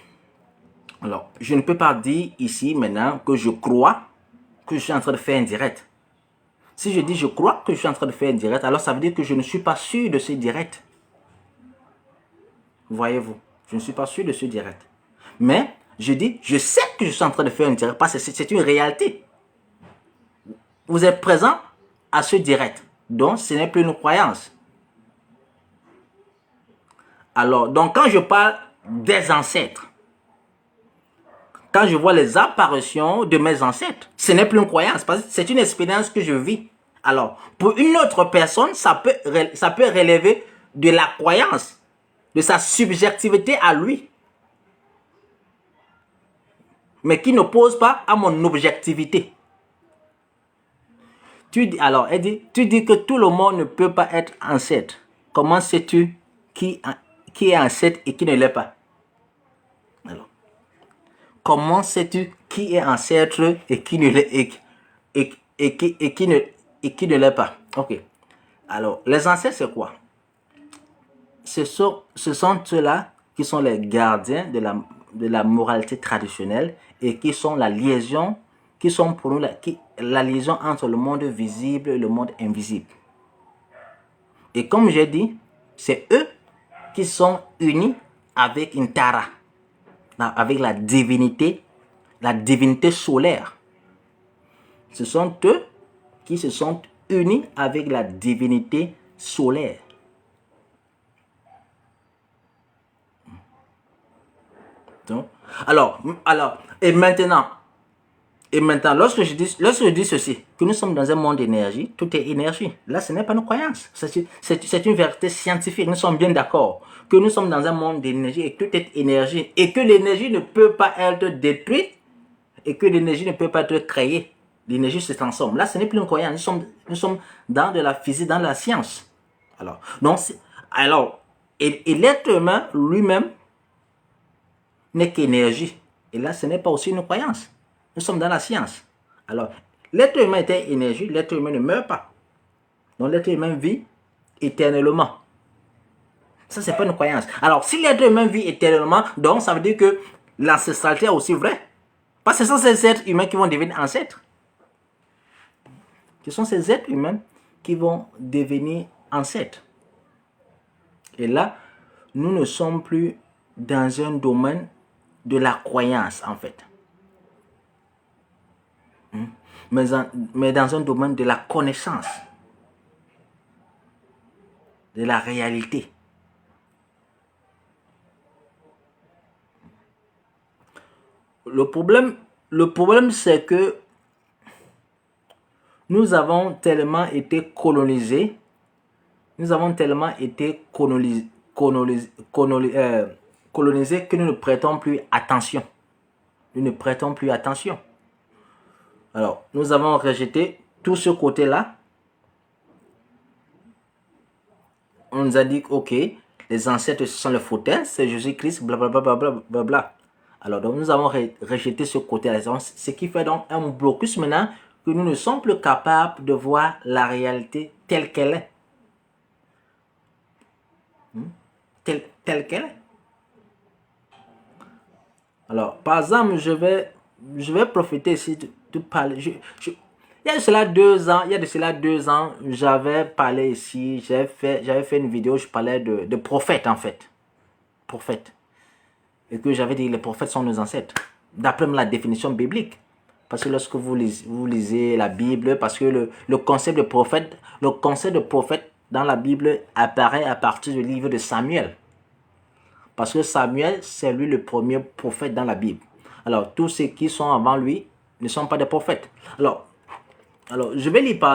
Alors, je ne peux pas dire ici maintenant que je crois que je suis en train de faire un direct. Si je dis je crois que je suis en train de faire un direct, alors ça veut dire que je ne suis pas sûr de ce direct. Voyez-vous, je ne suis pas sûr de ce direct. Mais je dis, je sais que je suis en train de faire un direct parce que c'est une réalité. Vous êtes présent à ce direct. Donc, ce n'est plus une croyance. Alors, donc quand je parle des ancêtres, quand je vois les apparitions de mes ancêtres, ce n'est plus une croyance parce que c'est une expérience que je vis. Alors, pour une autre personne, ça peut relever de la croyance, de sa subjectivité à lui. mais qui n'oppose pas à mon objectivité. Alors, elle dit, tu dis que tout le monde ne peut pas être ancêtre. Comment sais-tu qui est ancêtre et qui ne l'est pas? Alors, comment sais-tu qui est ancêtre et qui ne l'est qui ne l'est pas? Ok. Alors, les ancêtres, c'est quoi? Ce sont ceux-là qui sont les gardiens de la moralité traditionnelle et qui sont la liaison, qui sont pour nous la liaison entre le monde visible et le monde invisible. Et comme j'ai dit, c'est eux qui sont unis avec une Tara, avec la divinité solaire. Ce sont eux qui se sont unis avec la divinité solaire. Donc, alors, et maintenant, lorsque je dis ceci, que nous sommes dans un monde d'énergie, tout est énergie. Là, ce n'est pas une croyance. C'est une vérité scientifique. Nous sommes bien d'accord que nous sommes dans un monde d'énergie et que tout est énergie. Et que l'énergie ne peut pas être détruite et que l'énergie ne peut pas être créée. L'énergie se transforme. Là, ce n'est plus une croyance. Nous sommes dans de la physique, dans la science. Alors, et l'être humain lui-même n'est qu'énergie. Et là, ce n'est pas aussi une croyance. Nous sommes dans la science. Alors, l'être humain était énergie, l'être humain ne meurt pas. Donc, l'être humain vit éternellement. Ça, c'est pas une croyance. Alors, si l'être humain vit éternellement, donc ça veut dire que l'ancestralité est aussi vraie. Parce que ce sont ces êtres humains qui vont devenir ancêtres. Ce sont ces êtres humains qui vont devenir ancêtres. Et là, nous ne sommes plus dans un domaine de la croyance, en fait. Mais dans un domaine de la connaissance, de la réalité. Le problème, c'est que nous avons tellement été colonisés, colonisés que nous ne prêtons plus attention. Alors, nous avons rejeté tout ce côté-là. On nous a dit, ok, les ancêtres, ce sont les fauteuils, c'est Jésus-Christ, blablabla. Alors, donc, nous avons rejeté ce côté-là. Ce qui fait donc un blocus maintenant que nous ne sommes plus capables de voir la réalité telle qu'elle est. Telle qu'elle est. Alors, par exemple, je vais profiter ici de parler. Il y a de cela 2 ans, j'avais parlé ici, j'avais fait une vidéo, je parlais de prophètes en fait. Prophètes. Et que j'avais dit les prophètes sont nos ancêtres. D'après la définition biblique. Parce que lorsque vous lisez la Bible, parce que le concept de prophète dans la Bible apparaît à partir du livre de Samuel. Parce que Samuel, c'est lui le premier prophète dans la Bible. Alors, tous ceux qui sont avant lui ne sont pas des prophètes. Alors je vais lire par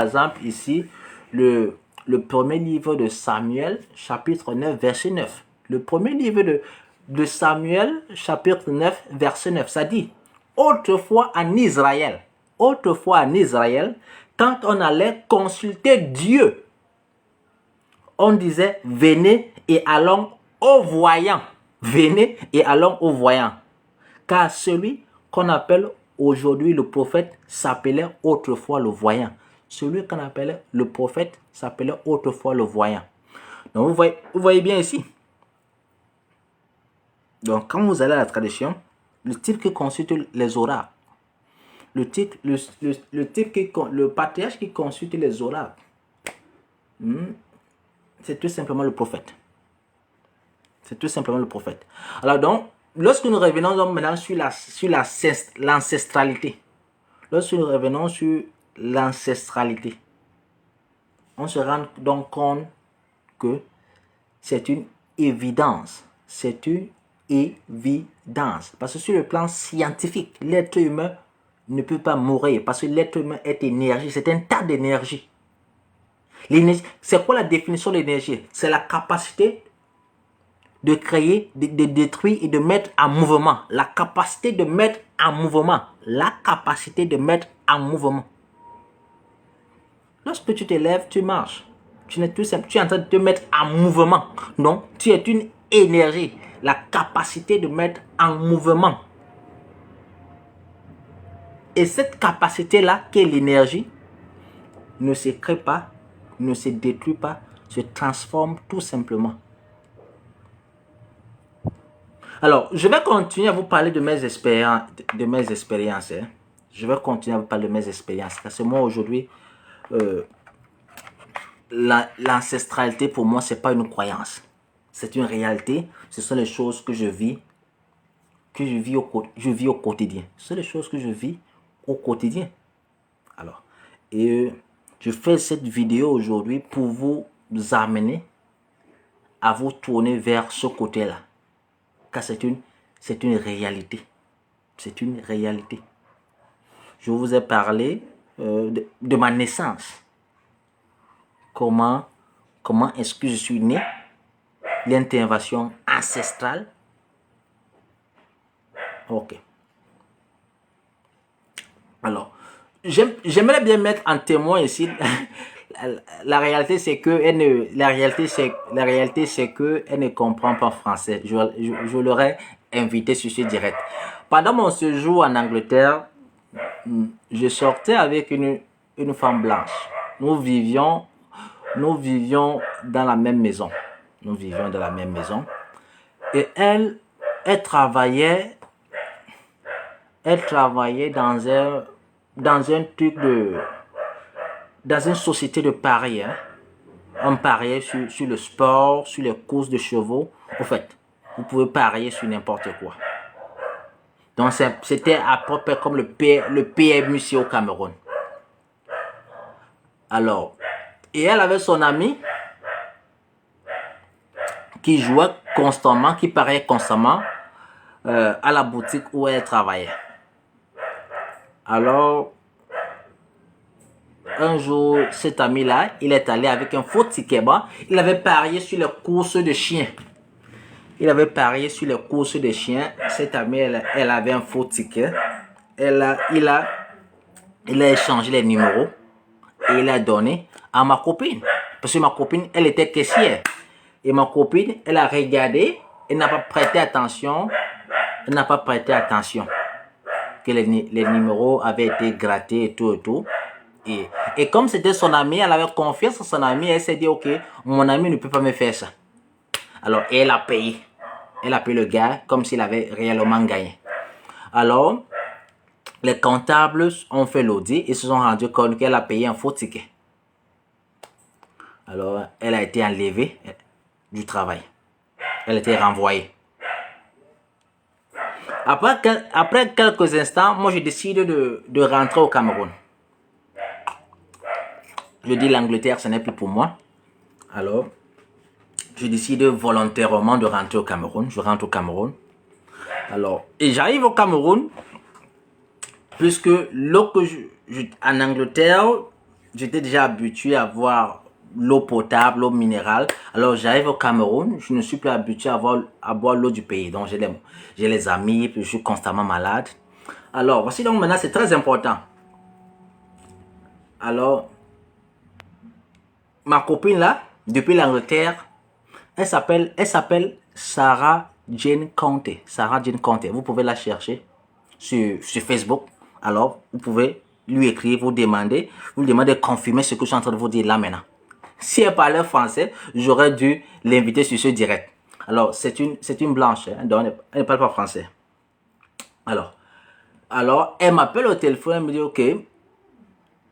exemple ici le premier livre de Samuel, chapitre 9, verset 9. Le premier livre de Samuel, chapitre 9, verset 9, ça dit, autrefois en Israël, quand on allait consulter Dieu, on disait, venez et allons au voyant. Venez et allons au voyant. Car celui qu'on appelle aujourd'hui le prophète s'appelait autrefois le voyant. Celui qu'on appelait le prophète s'appelait autrefois le voyant. Donc vous voyez bien ici. Donc quand vous allez à la tradition, le type qui consulte les oracles, le patriarche qui consulte les oracles, c'est tout simplement le prophète. C'est tout simplement le prophète. Alors donc, lorsque nous revenons donc maintenant sur l'ancestralité, on se rend donc compte que c'est une évidence. Parce que sur le plan scientifique, l'être humain ne peut pas mourir. Parce que l'être humain est énergie. C'est un tas d'énergie. L'énergie, c'est quoi la définition de l'énergie? C'est la capacité de créer, de détruire et de mettre en mouvement. La capacité de mettre en mouvement. La capacité de mettre en mouvement. Lorsque tu te lèves, tu marches. Tu es en train de te mettre en mouvement. Donc, tu es une énergie. La capacité de mettre en mouvement. Et cette capacité-là, qui est l'énergie, ne se crée pas, ne se détruit pas, se transforme tout simplement. Alors, je vais continuer à vous parler de mes expériences. Hein. Je vais continuer à vous parler de mes expériences. Parce que moi, aujourd'hui, l'ancestralité, pour moi, ce n'est pas une croyance. C'est une réalité. Ce sont les choses que je vis au quotidien. Ce sont les choses que je vis au quotidien. Alors, et je fais cette vidéo aujourd'hui pour vous amener à vous tourner vers ce côté-là. Car c'est une réalité. C'est une réalité. Je vous ai parlé de ma naissance. Comment est-ce que je suis né? L'intervention ancestrale. Ok. Alors, j'aimerais bien mettre en témoin ici. La réalité c'est que elle ne comprend pas français. Je l'aurais invité sur ce direct. Pendant mon séjour en Angleterre, je sortais avec une femme blanche. Nous vivions dans la même maison. Nous vivions dans la même maison. Et elle travaillait dans un truc dans une société de paris. Hein. On pariait sur le sport, sur les courses de chevaux. En fait, vous pouvez parier sur n'importe quoi. Donc, c'était à peu près comme le PMU ici au Cameroun. Alors, et elle avait son ami qui jouait constamment, qui pariait constamment à la boutique où elle travaillait. Alors, un jour, cet ami-là, il est allé avec un faux ticket. Il avait parié sur les courses de chiens. Cette amie, elle avait un faux ticket. Il a échangé les numéros et il a donné à ma copine. Parce que ma copine, elle était caissière. Et ma copine, elle a regardé et n'a pas prêté attention. Que les numéros avaient été grattés et tout. Et comme c'était son ami, elle avait confiance en son ami. Elle s'est dit, ok, mon ami ne peut pas me faire ça. Alors, elle a payé. Elle a payé le gars comme s'il avait réellement gagné. Alors, les comptables ont fait l'audit et se sont rendus compte qu'elle a payé un faux ticket. Alors, elle a été enlevée du travail. Elle a été renvoyée. Après quelques instants, moi, je décide de rentrer au Cameroun. Je dis l'Angleterre, ce n'est plus pour moi. Alors, je décide volontairement de rentrer au Cameroun. Je rentre au Cameroun. Alors, et j'arrive au Cameroun, puisque en Angleterre, j'étais déjà habitué à boire l'eau potable, l'eau minérale. Alors, j'arrive au Cameroun, je ne suis plus habitué à boire l'eau du pays. Donc, j'ai les amis, puis je suis constamment malade. Alors, voici donc maintenant, c'est très important. Alors, ma copine là, depuis l'Angleterre, elle s'appelle Sarah Jane Conte. Sarah Jane Conte. Vous pouvez la chercher sur Facebook. Alors, vous pouvez lui écrire, vous demandez de confirmer ce que je suis en train de vous dire là maintenant. Si elle parlait français, j'aurais dû l'inviter sur ce direct. Alors, c'est une blanche, hein, donc elle ne parle pas français. Alors, elle m'appelle au téléphone, elle me dit, ok,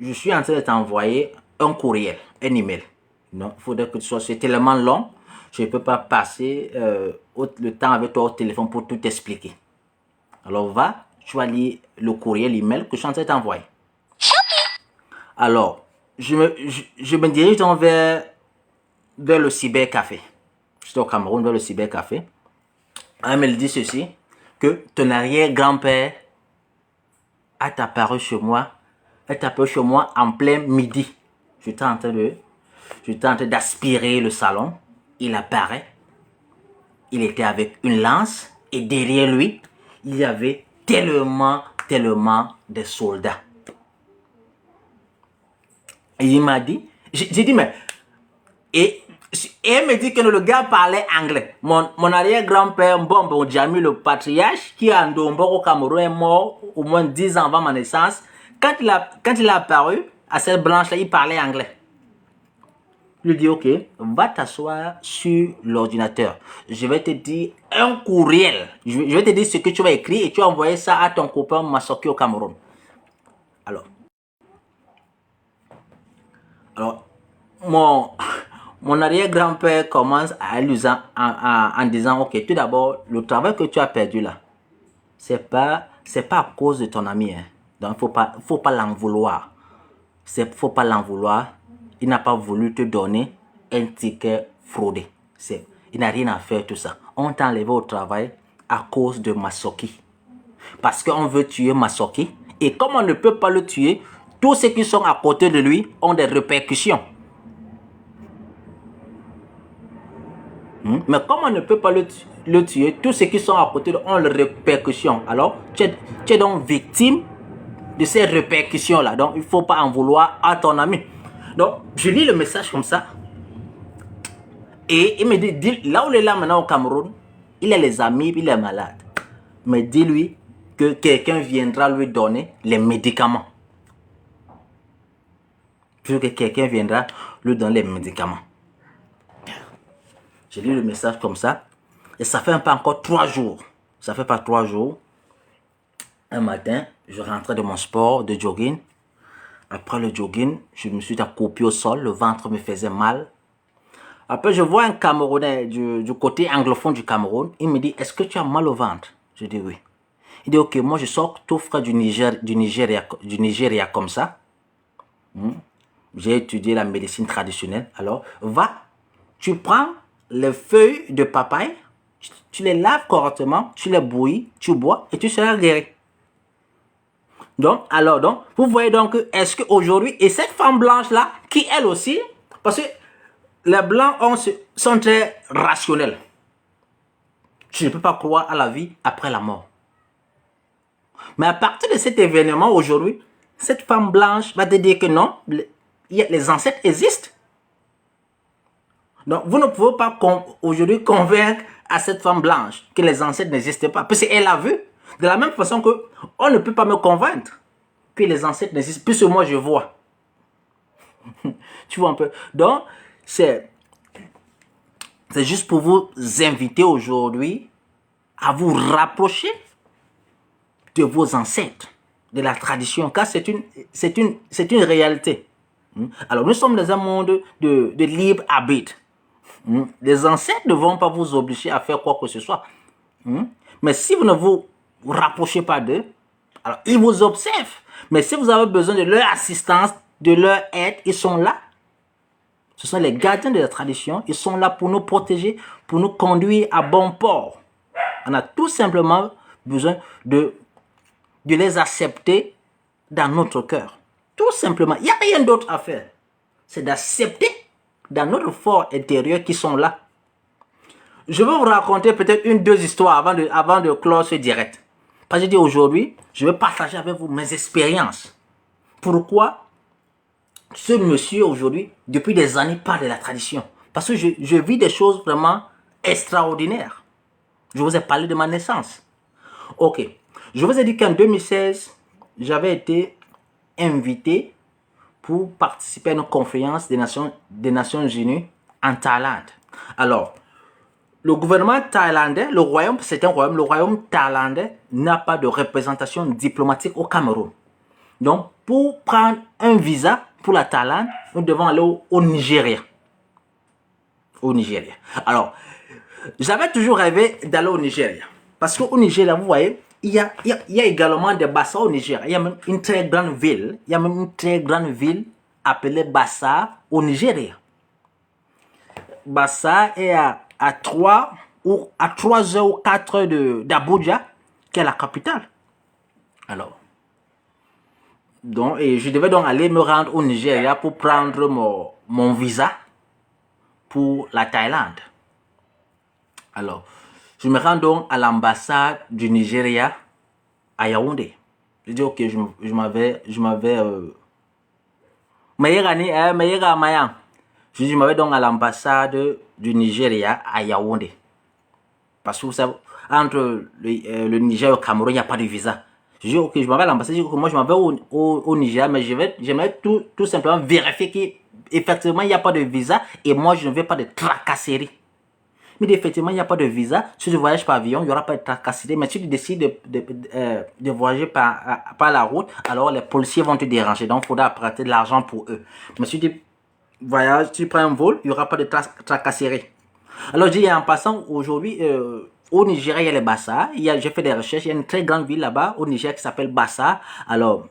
je suis en train de t'envoyer un courriel, un email. Non, il faudrait que tu sois, c'est tellement long, je ne peux pas passer le temps avec toi au téléphone pour tout expliquer. Alors, tu vas lire le courriel, l'email que je suis en train de t'envoyer. Alors, je me dirige donc vers le cybercafé. Je suis au Cameroun, vers le cybercafé. Elle me dit ceci, que ton arrière-grand-père est apparu chez moi en plein midi. J'étais en train d'aspirer le salon. Il apparaît. il était avec une lance et derrière lui, il y avait tellement de soldats. Et il m'a dit, j'ai dit, mais... Et elle me dit que le gars parlait anglais. Mon arrière-grand-père, Mbombo Djami, le patriarche, qui est en Dombo au Cameroun, est mort au moins 10 ans avant ma naissance. Quand il a apparu, à cette branche-là, il parlait anglais. Je lui dis, ok, va t'asseoir sur l'ordinateur. Je vais te dire un courriel. Je vais te dire ce que tu vas écrire et tu vas envoyer ça à ton copain Masoki au Cameroun. Alors, mon arrière-grand-père commence à lui en disant, ok, tout d'abord, le travail que tu as perdu là, c'est pas à cause de ton ami. Hein. Donc, faut pas l'en vouloir. Faut pas l'en vouloir. Il n'a pas voulu te donner un ticket fraudé. Il n'a rien à faire tout ça. On t'a enlevé au travail à cause de Masoki. Parce qu'on veut tuer Masoki. Et comme on ne peut pas le tuer, tous ceux qui sont à côté de lui ont des répercussions. Mais comme on ne peut pas le tuer, tous ceux qui sont à côté de lui ont des répercussions. Alors, tu es donc victime de ces répercussions-là. Donc, il ne faut pas en vouloir à ton ami. Donc, je lis le message comme ça. Et il me dit, là où il est là maintenant au Cameroun, il a les amis, il est malade. Mais dis-lui que quelqu'un viendra lui donner les médicaments. Puis que quelqu'un viendra lui donner les médicaments. J'ai lu le message comme ça. Et ça fait pas encore 3 jours. Ça fait pas 3 jours. Un matin, je rentrais de mon sport de jogging. Après le jogging, je me suis accroupi au sol. Le ventre me faisait mal. Après, je vois un Camerounais du côté anglophone du Cameroun. Il me dit, est-ce que tu as mal au ventre? Je dis oui. Il dit, ok, moi je sors tout frais du Nigeria comme ça. J'ai étudié la médecine traditionnelle. Alors, va, tu prends les feuilles de papaye, tu les laves correctement, tu les bouillis, tu bois et tu seras guéri. Donc, vous voyez donc, est-ce qu'aujourd'hui, et cette femme blanche-là, qui elle aussi, parce que les blancs sont très rationnels. Tu ne peux pas croire à la vie après la mort. Mais à partir de cet événement aujourd'hui, cette femme blanche va te dire que non, les ancêtres existent. Donc, vous ne pouvez pas aujourd'hui convaincre à cette femme blanche que les ancêtres n'existent pas. Parce qu'elle a vu. De la même façon que on ne peut pas me convaincre que les ancêtres n'existent. Puisque moi, je vois. Tu vois un peu. Donc, c'est juste pour vous inviter aujourd'hui à vous rapprocher de vos ancêtres, de la tradition. Car c'est une réalité. Alors, nous sommes dans un monde de libre arbitre. Les ancêtres ne vont pas vous obliger à faire quoi que ce soit. Mais si vous ne vous rapprochez pas d'eux, alors ils vous observent. Mais si vous avez besoin de leur assistance, de leur aide, ils sont là. Ce sont les gardiens de la tradition. Ils sont là pour nous protéger, pour nous conduire à bon port. On a tout simplement besoin de les accepter dans notre cœur. Tout simplement. Il n'y a rien d'autre à faire. C'est d'accepter dans notre fort intérieur qui sont là. Je vais vous raconter peut-être 1-2 histoires avant de clore ce direct. Parce que je dis aujourd'hui, je vais partager avec vous mes expériences. Pourquoi ce monsieur aujourd'hui, depuis des années, parle de la tradition? Parce que je vis des choses vraiment extraordinaires. Je vous ai parlé de ma naissance. Ok. Je vous ai dit qu'en 2016, j'avais été invité pour participer à une conférence des Nations Unies en Thaïlande. Alors, le gouvernement thaïlandais, le royaume, c'est un royaume, le royaume thaïlandais n'a pas de représentation diplomatique au Cameroun. Donc, pour prendre un visa pour la Thaïlande, nous devons aller au Nigeria. Au Nigeria. Alors, j'avais toujours rêvé d'aller au Nigeria. Parce qu'au Nigeria, vous voyez, il y a également des Bassa au Nigeria. Il y a même une très grande ville. Il y a même une très grande ville appelée Bassa au Nigeria. Bassa est à 3 heures ou 4 heures d'Abuja, qui est la capitale. Alors, et je devais donc aller me rendre au Nigeria pour prendre mon visa pour la Thaïlande. Alors, Je me rends donc à l'ambassade du Nigeria à Yaoundé. Je dis, ok, je m'avais... Je dis, je m'avais donc à l'ambassade du Nigeria à Yaoundé. Parce que vous savez, entre le Niger et le Cameroun, il n'y a pas de visa. Je dis, ok, je m'en vais à l'ambassade. Je dis, moi, je m'en vais au Niger, mais j'aimerais tout simplement vérifier qu'effectivement, il n'y a pas de visa et moi, je ne veux pas de tracasserie. Mais effectivement, il n'y a pas de visa. Si tu voyages par avion, il n'y aura pas de tracasserie. Mais si tu décides de voyager par la route, alors les policiers vont te déranger. Donc, il faudra prêter de l'argent pour eux. Mais si tu voyages, tu prends un vol, il n'y aura pas de tracasserie. Alors, je dis, en passant, aujourd'hui, au Nigeria, il y a les Bassa. J'ai fait des recherches. Il y a une très grande ville là-bas, au Niger, qui s'appelle Bassa. Alors,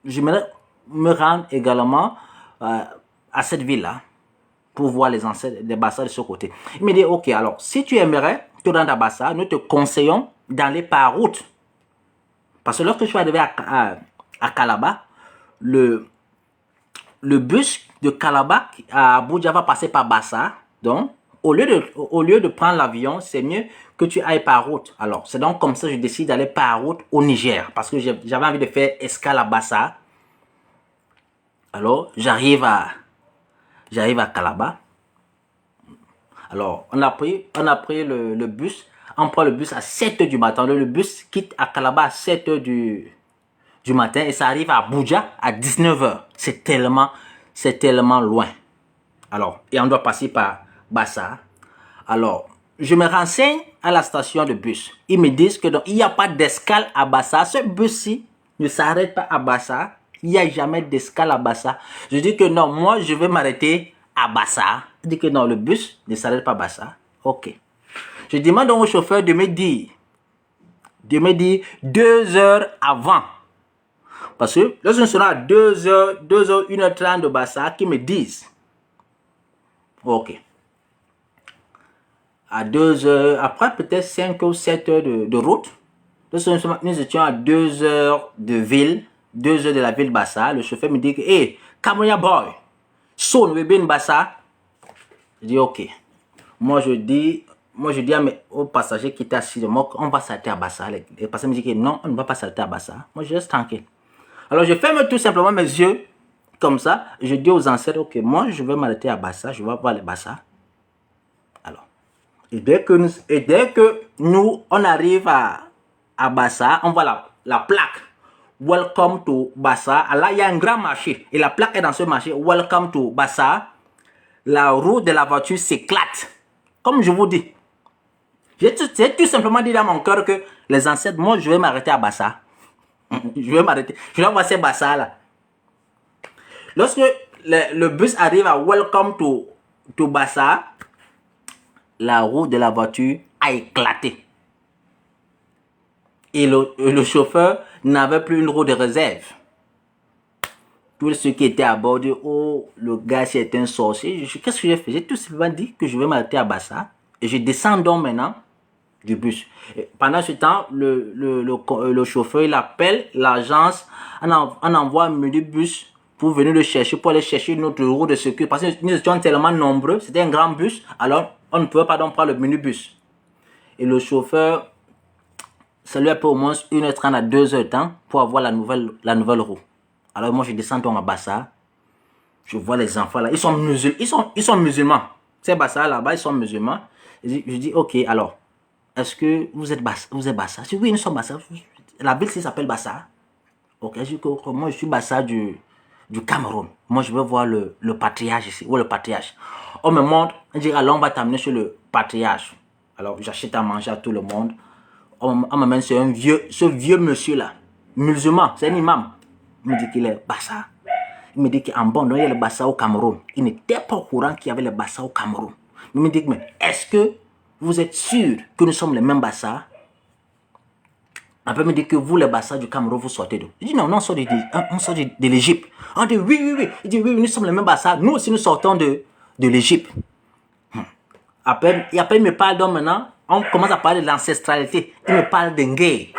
je me rends également à cette ville-là pour voir les ancêtres des Bassa de ce côté. Il me dit, ok, alors, si tu aimerais te rendre à Bassa, nous te conseillons d'aller par route. Parce que lorsque je suis arrivé à Calabar, le bus de Calabar à Abuja va passer par Bassa. Donc, au lieu de prendre l'avion, c'est mieux que tu ailles par route. Alors, c'est donc comme ça que je décide d'aller par route au Niger. Parce que j'avais envie de faire escale à Bassa. Alors, j'arrive à Calabar. Alors, on a pris le bus. On prend le bus à 7h du matin. Le bus quitte à Calabar à 7h du matin et ça arrive à Abuja à 19h. C'est tellement loin. Alors, et on doit passer par Bassa. Alors, je me renseigne à la station de bus. Ils me disent que donc, il n'y a pas d'escale à Bassa. Ce bus-ci ne s'arrête pas à Bassa. Il n'y a jamais d'escale à Bassa. Je dis que non, moi, je vais m'arrêter à Bassa. Il dit que non, le bus ne s'arrête pas à Bassa. Ok. Je demande au chauffeur de me dire 2 heures avant. Parce que lorsque nous serons à 2h, 1h30 de Bassa, qui me disent, ok, à 2 heures, après peut-être 5 ou 7 heures de route, nous étions à 2 heures de ville, 2 heures de la ville Bassa. Le chauffeur me dit, hey, Cameroun boy, so nous bien Bassa. Je dis, ok. Moi je dis aux passagers qui étaient assis de moi, on va s'arrêter à Bassa. Les passagers me disent que non, on ne va pas s'arrêter à Bassa. Moi je reste tranquille. Alors je ferme tout simplement mes yeux, comme ça. Je dis aux ancêtres, ok, moi je vais m'arrêter à Bassa, je vais voir les Bassa. Alors, et dès que nous, on arrive à Bassa, on voit la plaque. Welcome to Bassa. Là, il y a un grand marché. Et la plaque est dans ce marché. Welcome to Bassa. La roue de la voiture s'éclate. Comme je vous dis. J'ai tout simplement dit dans mon cœur que les ancêtres, moi, je vais m'arrêter à Bassa. Je vais m'arrêter. Je vais voir ces Bassa là. Lorsque le bus arrive à Welcome to Bassa, la roue de la voiture a éclaté. Et le chauffeur n'avait plus une roue de réserve. Tous ceux qui étaient à bord disent, oh, le gars c'est un sorcier. Qu'est-ce que j'ai fait? J'ai tout simplement dit que je vais m'arrêter à Bassa. Et je descends donc maintenant du bus. Et pendant ce temps, le chauffeur, il appelle l'agence. On envoie un minibus pour venir le chercher, pour aller chercher notre roue de secours. Parce que nous étions tellement nombreux, c'était un grand bus. Alors, on ne pouvait pas donc prendre le minibus. Et le chauffeur, ça lui a pris au moins 1h30 à 2h de temps pour avoir la nouvelle roue. Alors moi je descends donc à Bassa. Je vois les enfants là. Ils sont musulmans. Ces Bassa là-bas, ils sont musulmans. Je dis ok, alors, est-ce que vous êtes Bassa? Je dis oui, nous sommes Bassa. La ville s'appelle Bassa. Ok, je dis que moi je suis Bassa du Cameroun. Moi je veux voir le patriarche ici. Où est le patriarche? On me montre, on dit alors on va t'amener sur le patriarche. Alors j'achète à manger à tout le monde. On m'amène sur ce vieux monsieur là, musulman, c'est un imam. Il me dit qu'il est Bassa. Il me dit qu'en bon, il y a le Bassa au Cameroun. Il n'était pas au courant qu'il y avait le Bassa au Cameroun. Il me dit, mais est-ce que vous êtes sûr que nous sommes les mêmes Bassa? Après, il me dit que vous, les Bassa du Cameroun, vous sortez d'où? Je dis non, on sort de l'Égypte. On dit oui. Il dit oui, nous sommes les mêmes Bassa. Nous aussi, nous sortons de l'Égypte. Après, il me parle donc maintenant. On commence à parler de l'ancestralité. Il me parle d'Engé.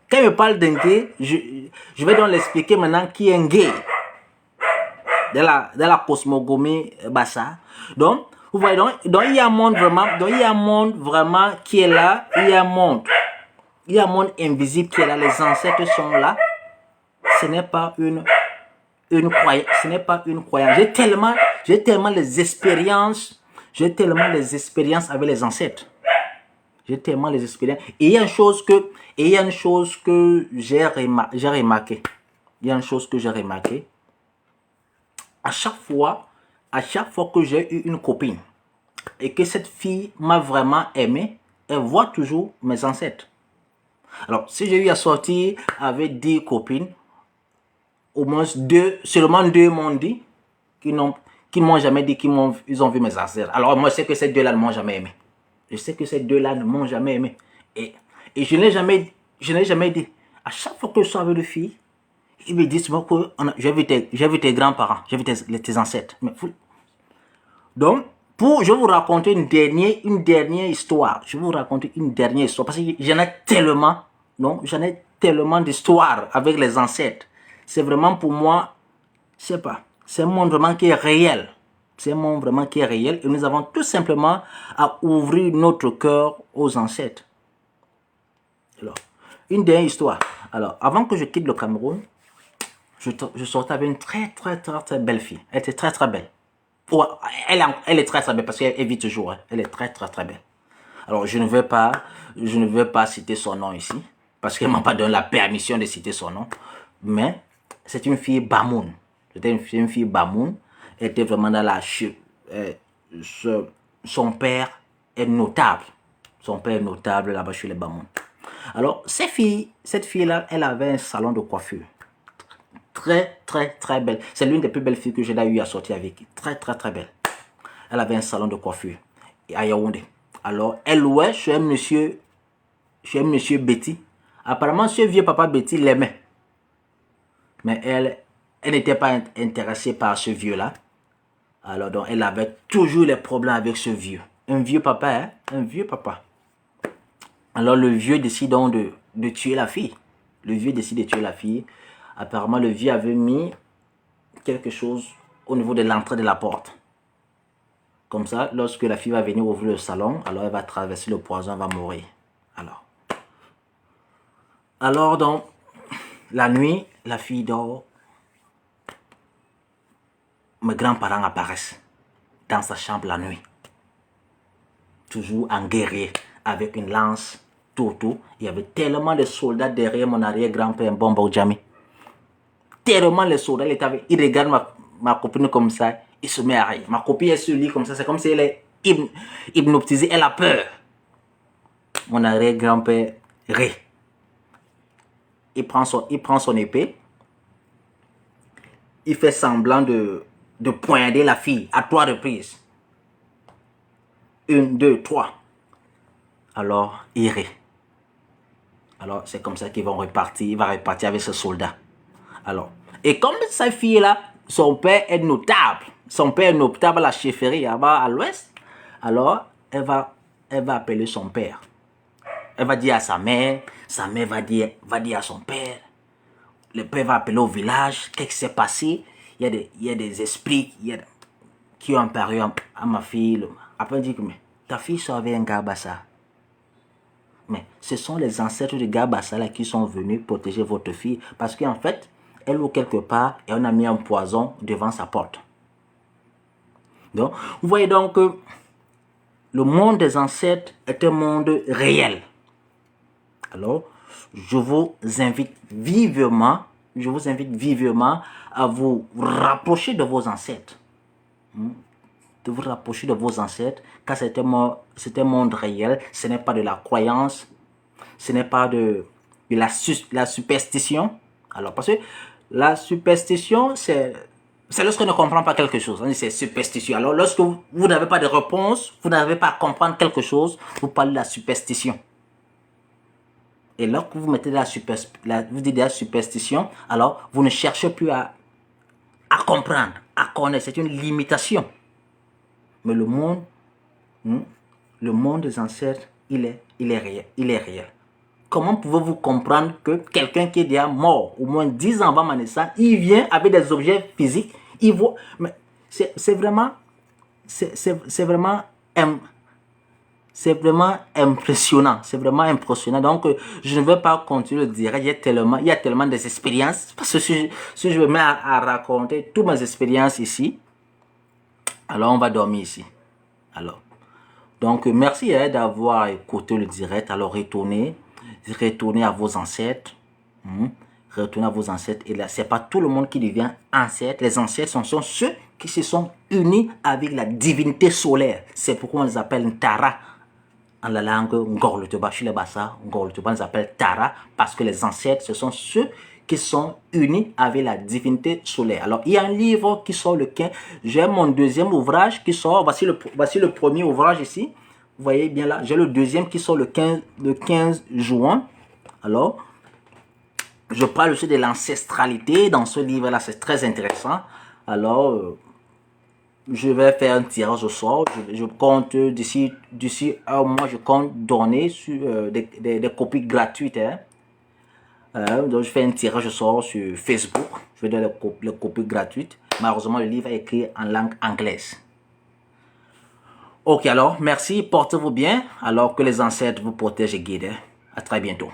Quand il me parle d'Engé, je vais donc l'expliquer maintenant qui est Engé. Dans la cosmogonie Bassa. Donc, Vous voyez, donc il y a un monde vraiment, donc il y a un monde vraiment qui est là, il y a un monde invisible qui est là, les ancêtres sont là. Ce n'est pas une croyance, ce n'est pas une croyance. J'ai tellement les expériences avec les ancêtres. J'ai tellement les expériences. Et il y a une chose que j'ai remarqué. Il y a une chose que j'ai remarqué. À chaque fois que j'ai eu une copine et que cette fille m'a vraiment aimé, elle voit toujours mes ancêtres. Alors, si j'ai eu à sortir avec 10 copines, au moins seulement deux m'ont dit qu'ils m'ont jamais dit ils ont vu mes ancêtres. Alors, moi, je sais que ces deux-là ne m'ont jamais aimé. Je sais que ces deux-là ne m'ont jamais aimé. Et je n'ai jamais dit. À chaque fois que je suis avec une fille, ils me disent que j'ai vu tes grands-parents, j'ai vu tes ancêtres. Donc, je vais vous raconter une dernière histoire. Je vais vous raconter une dernière histoire parce que j'en ai tellement d'histoires avec les ancêtres. C'est vraiment pour moi, je sais pas, c'est un monde vraiment qui est réel. C'est un monde vraiment qui est réel et nous avons tout simplement à ouvrir notre cœur aux ancêtres. Alors, une dernière histoire. Alors, avant que je quitte le Cameroun, je sortais avec une très belle fille. Elle était très belle. Oh, elle est très belle parce qu'elle vit toujours. Hein. Elle est très belle. Alors, je ne vais pas citer son nom ici parce qu'elle m'a pas donné la permission de citer son nom. Mais c'est une fille Bamoun. C'était une fille Bamoun. Elle était vraiment dans la chute. Son père est notable. Son père est notable là-bas chez les Bamoun. Alors, cette fille-là, elle avait un salon de coiffure. Très belle. C'est l'une des plus belles filles que j'ai eu à sortir avec. Très belle. Elle avait un salon de coiffure à Yaoundé. Alors, elle louait chez un monsieur Betty. Apparemment, ce vieux papa Betty l'aimait. Mais elle n'était pas intéressée par ce vieux-là. Alors, donc, elle avait toujours les problèmes avec ce vieux. Un vieux papa, hein? Un vieux papa. Alors, le vieux décide donc de tuer la fille. Le vieux décide de tuer la fille. Apparemment, le vieux avait mis quelque chose au niveau de l'entrée de la porte. Comme ça, lorsque la fille va venir ouvrir le salon, alors elle va traverser le poison, elle va mourir. Alors donc, la nuit, la fille dort. Mes grands-parents apparaissent dans sa chambre la nuit. Toujours en guerrier, avec une lance, tout. Il y avait tellement de soldats derrière mon arrière-grand-père, Mbombo Djami. Tellement les soldats, il regarde ma copine comme ça, il se met à rire. Ma copine est sur le lit comme ça, c'est comme si elle est hypnotisée, elle a peur. Mon arrière-grand-père rit. Il prend son épée, il fait semblant de poignarder la fille à 3 reprises. 1, 2, 3. Alors, il rit. Alors, c'est comme ça qu'il va repartir avec ce soldat. Alors, et comme cette fille-là, son père est notable. Son père est notable à la chefferie là-bas à l'ouest. Alors, elle va appeler son père. Elle va dire à sa mère va dire à son père. Le père va appeler au village. Qu'est-ce qui s'est passé? Il y a des esprits qui ont apparu à ma fille. Après, elle dit que ta fille sort avec un gars bassa. Mais ce sont les ancêtres de Gabassa là qui sont venus protéger votre fille. Parce qu'en fait, elle ou quelque part, et on a mis un poison devant sa porte. Donc, vous voyez donc que le monde des ancêtres est un monde réel. Alors, je vous invite vivement à vous rapprocher de vos ancêtres. De vous rapprocher de vos ancêtres, car c'est un monde réel, ce n'est pas de la croyance, ce n'est pas de la superstition. Alors, parce que la superstition, c'est lorsqu'on ne comprend pas quelque chose. C'est superstition. Alors, lorsque vous n'avez pas de réponse, vous n'arrivez pas à comprendre quelque chose, vous parlez de la superstition. Et lorsque vous mettez vous dites de la superstition, alors vous ne cherchez plus à comprendre, à connaître. C'est une limitation. Mais le monde des ancêtres, il est réel. Comment pouvez-vous comprendre que quelqu'un qui est déjà mort, au moins 10 ans avant ma naissance, il vient avec des objets physiques, il voit, mais c'est vraiment c'est vraiment impressionnant. C'est vraiment impressionnant. Donc, je ne vais pas continuer le direct. Il y a tellement d'expériences. Parce que si je me mets à raconter toutes mes expériences ici, alors on va dormir ici. Alors, donc, merci d'avoir écouté le direct. Alors, retournez à vos ancêtres. Retournez à vos ancêtres. Et là, c'est pas tout le monde qui devient ancêtre. Les ancêtres sont ceux qui se sont unis avec la divinité solaire. C'est pourquoi on les appelle Tara. En la langue Ngorlotoba, chez les Bassa, Ngorlotoba, on les appelle Tara. Parce que les ancêtres, ce sont ceux qui sont unis avec la divinité solaire. Alors, il y a un livre qui sort le 15. J'ai mon deuxième ouvrage qui sort. Voici le premier ouvrage ici. Vous voyez bien là. J'ai le deuxième qui sort le 15 juin. Alors, je parle aussi de l'ancestralité dans ce livre-là. C'est très intéressant. Alors, je vais faire un tirage au sort. Je compte d'ici un mois, je compte donner sur, des copies gratuites. Donc, je fais un tirage au sort sur Facebook. Je vais donner les copies gratuites. Malheureusement, le livre est écrit en langue anglaise. Ok, alors, merci. Portez-vous bien. Alors que les ancêtres vous protègent et guident. À très bientôt.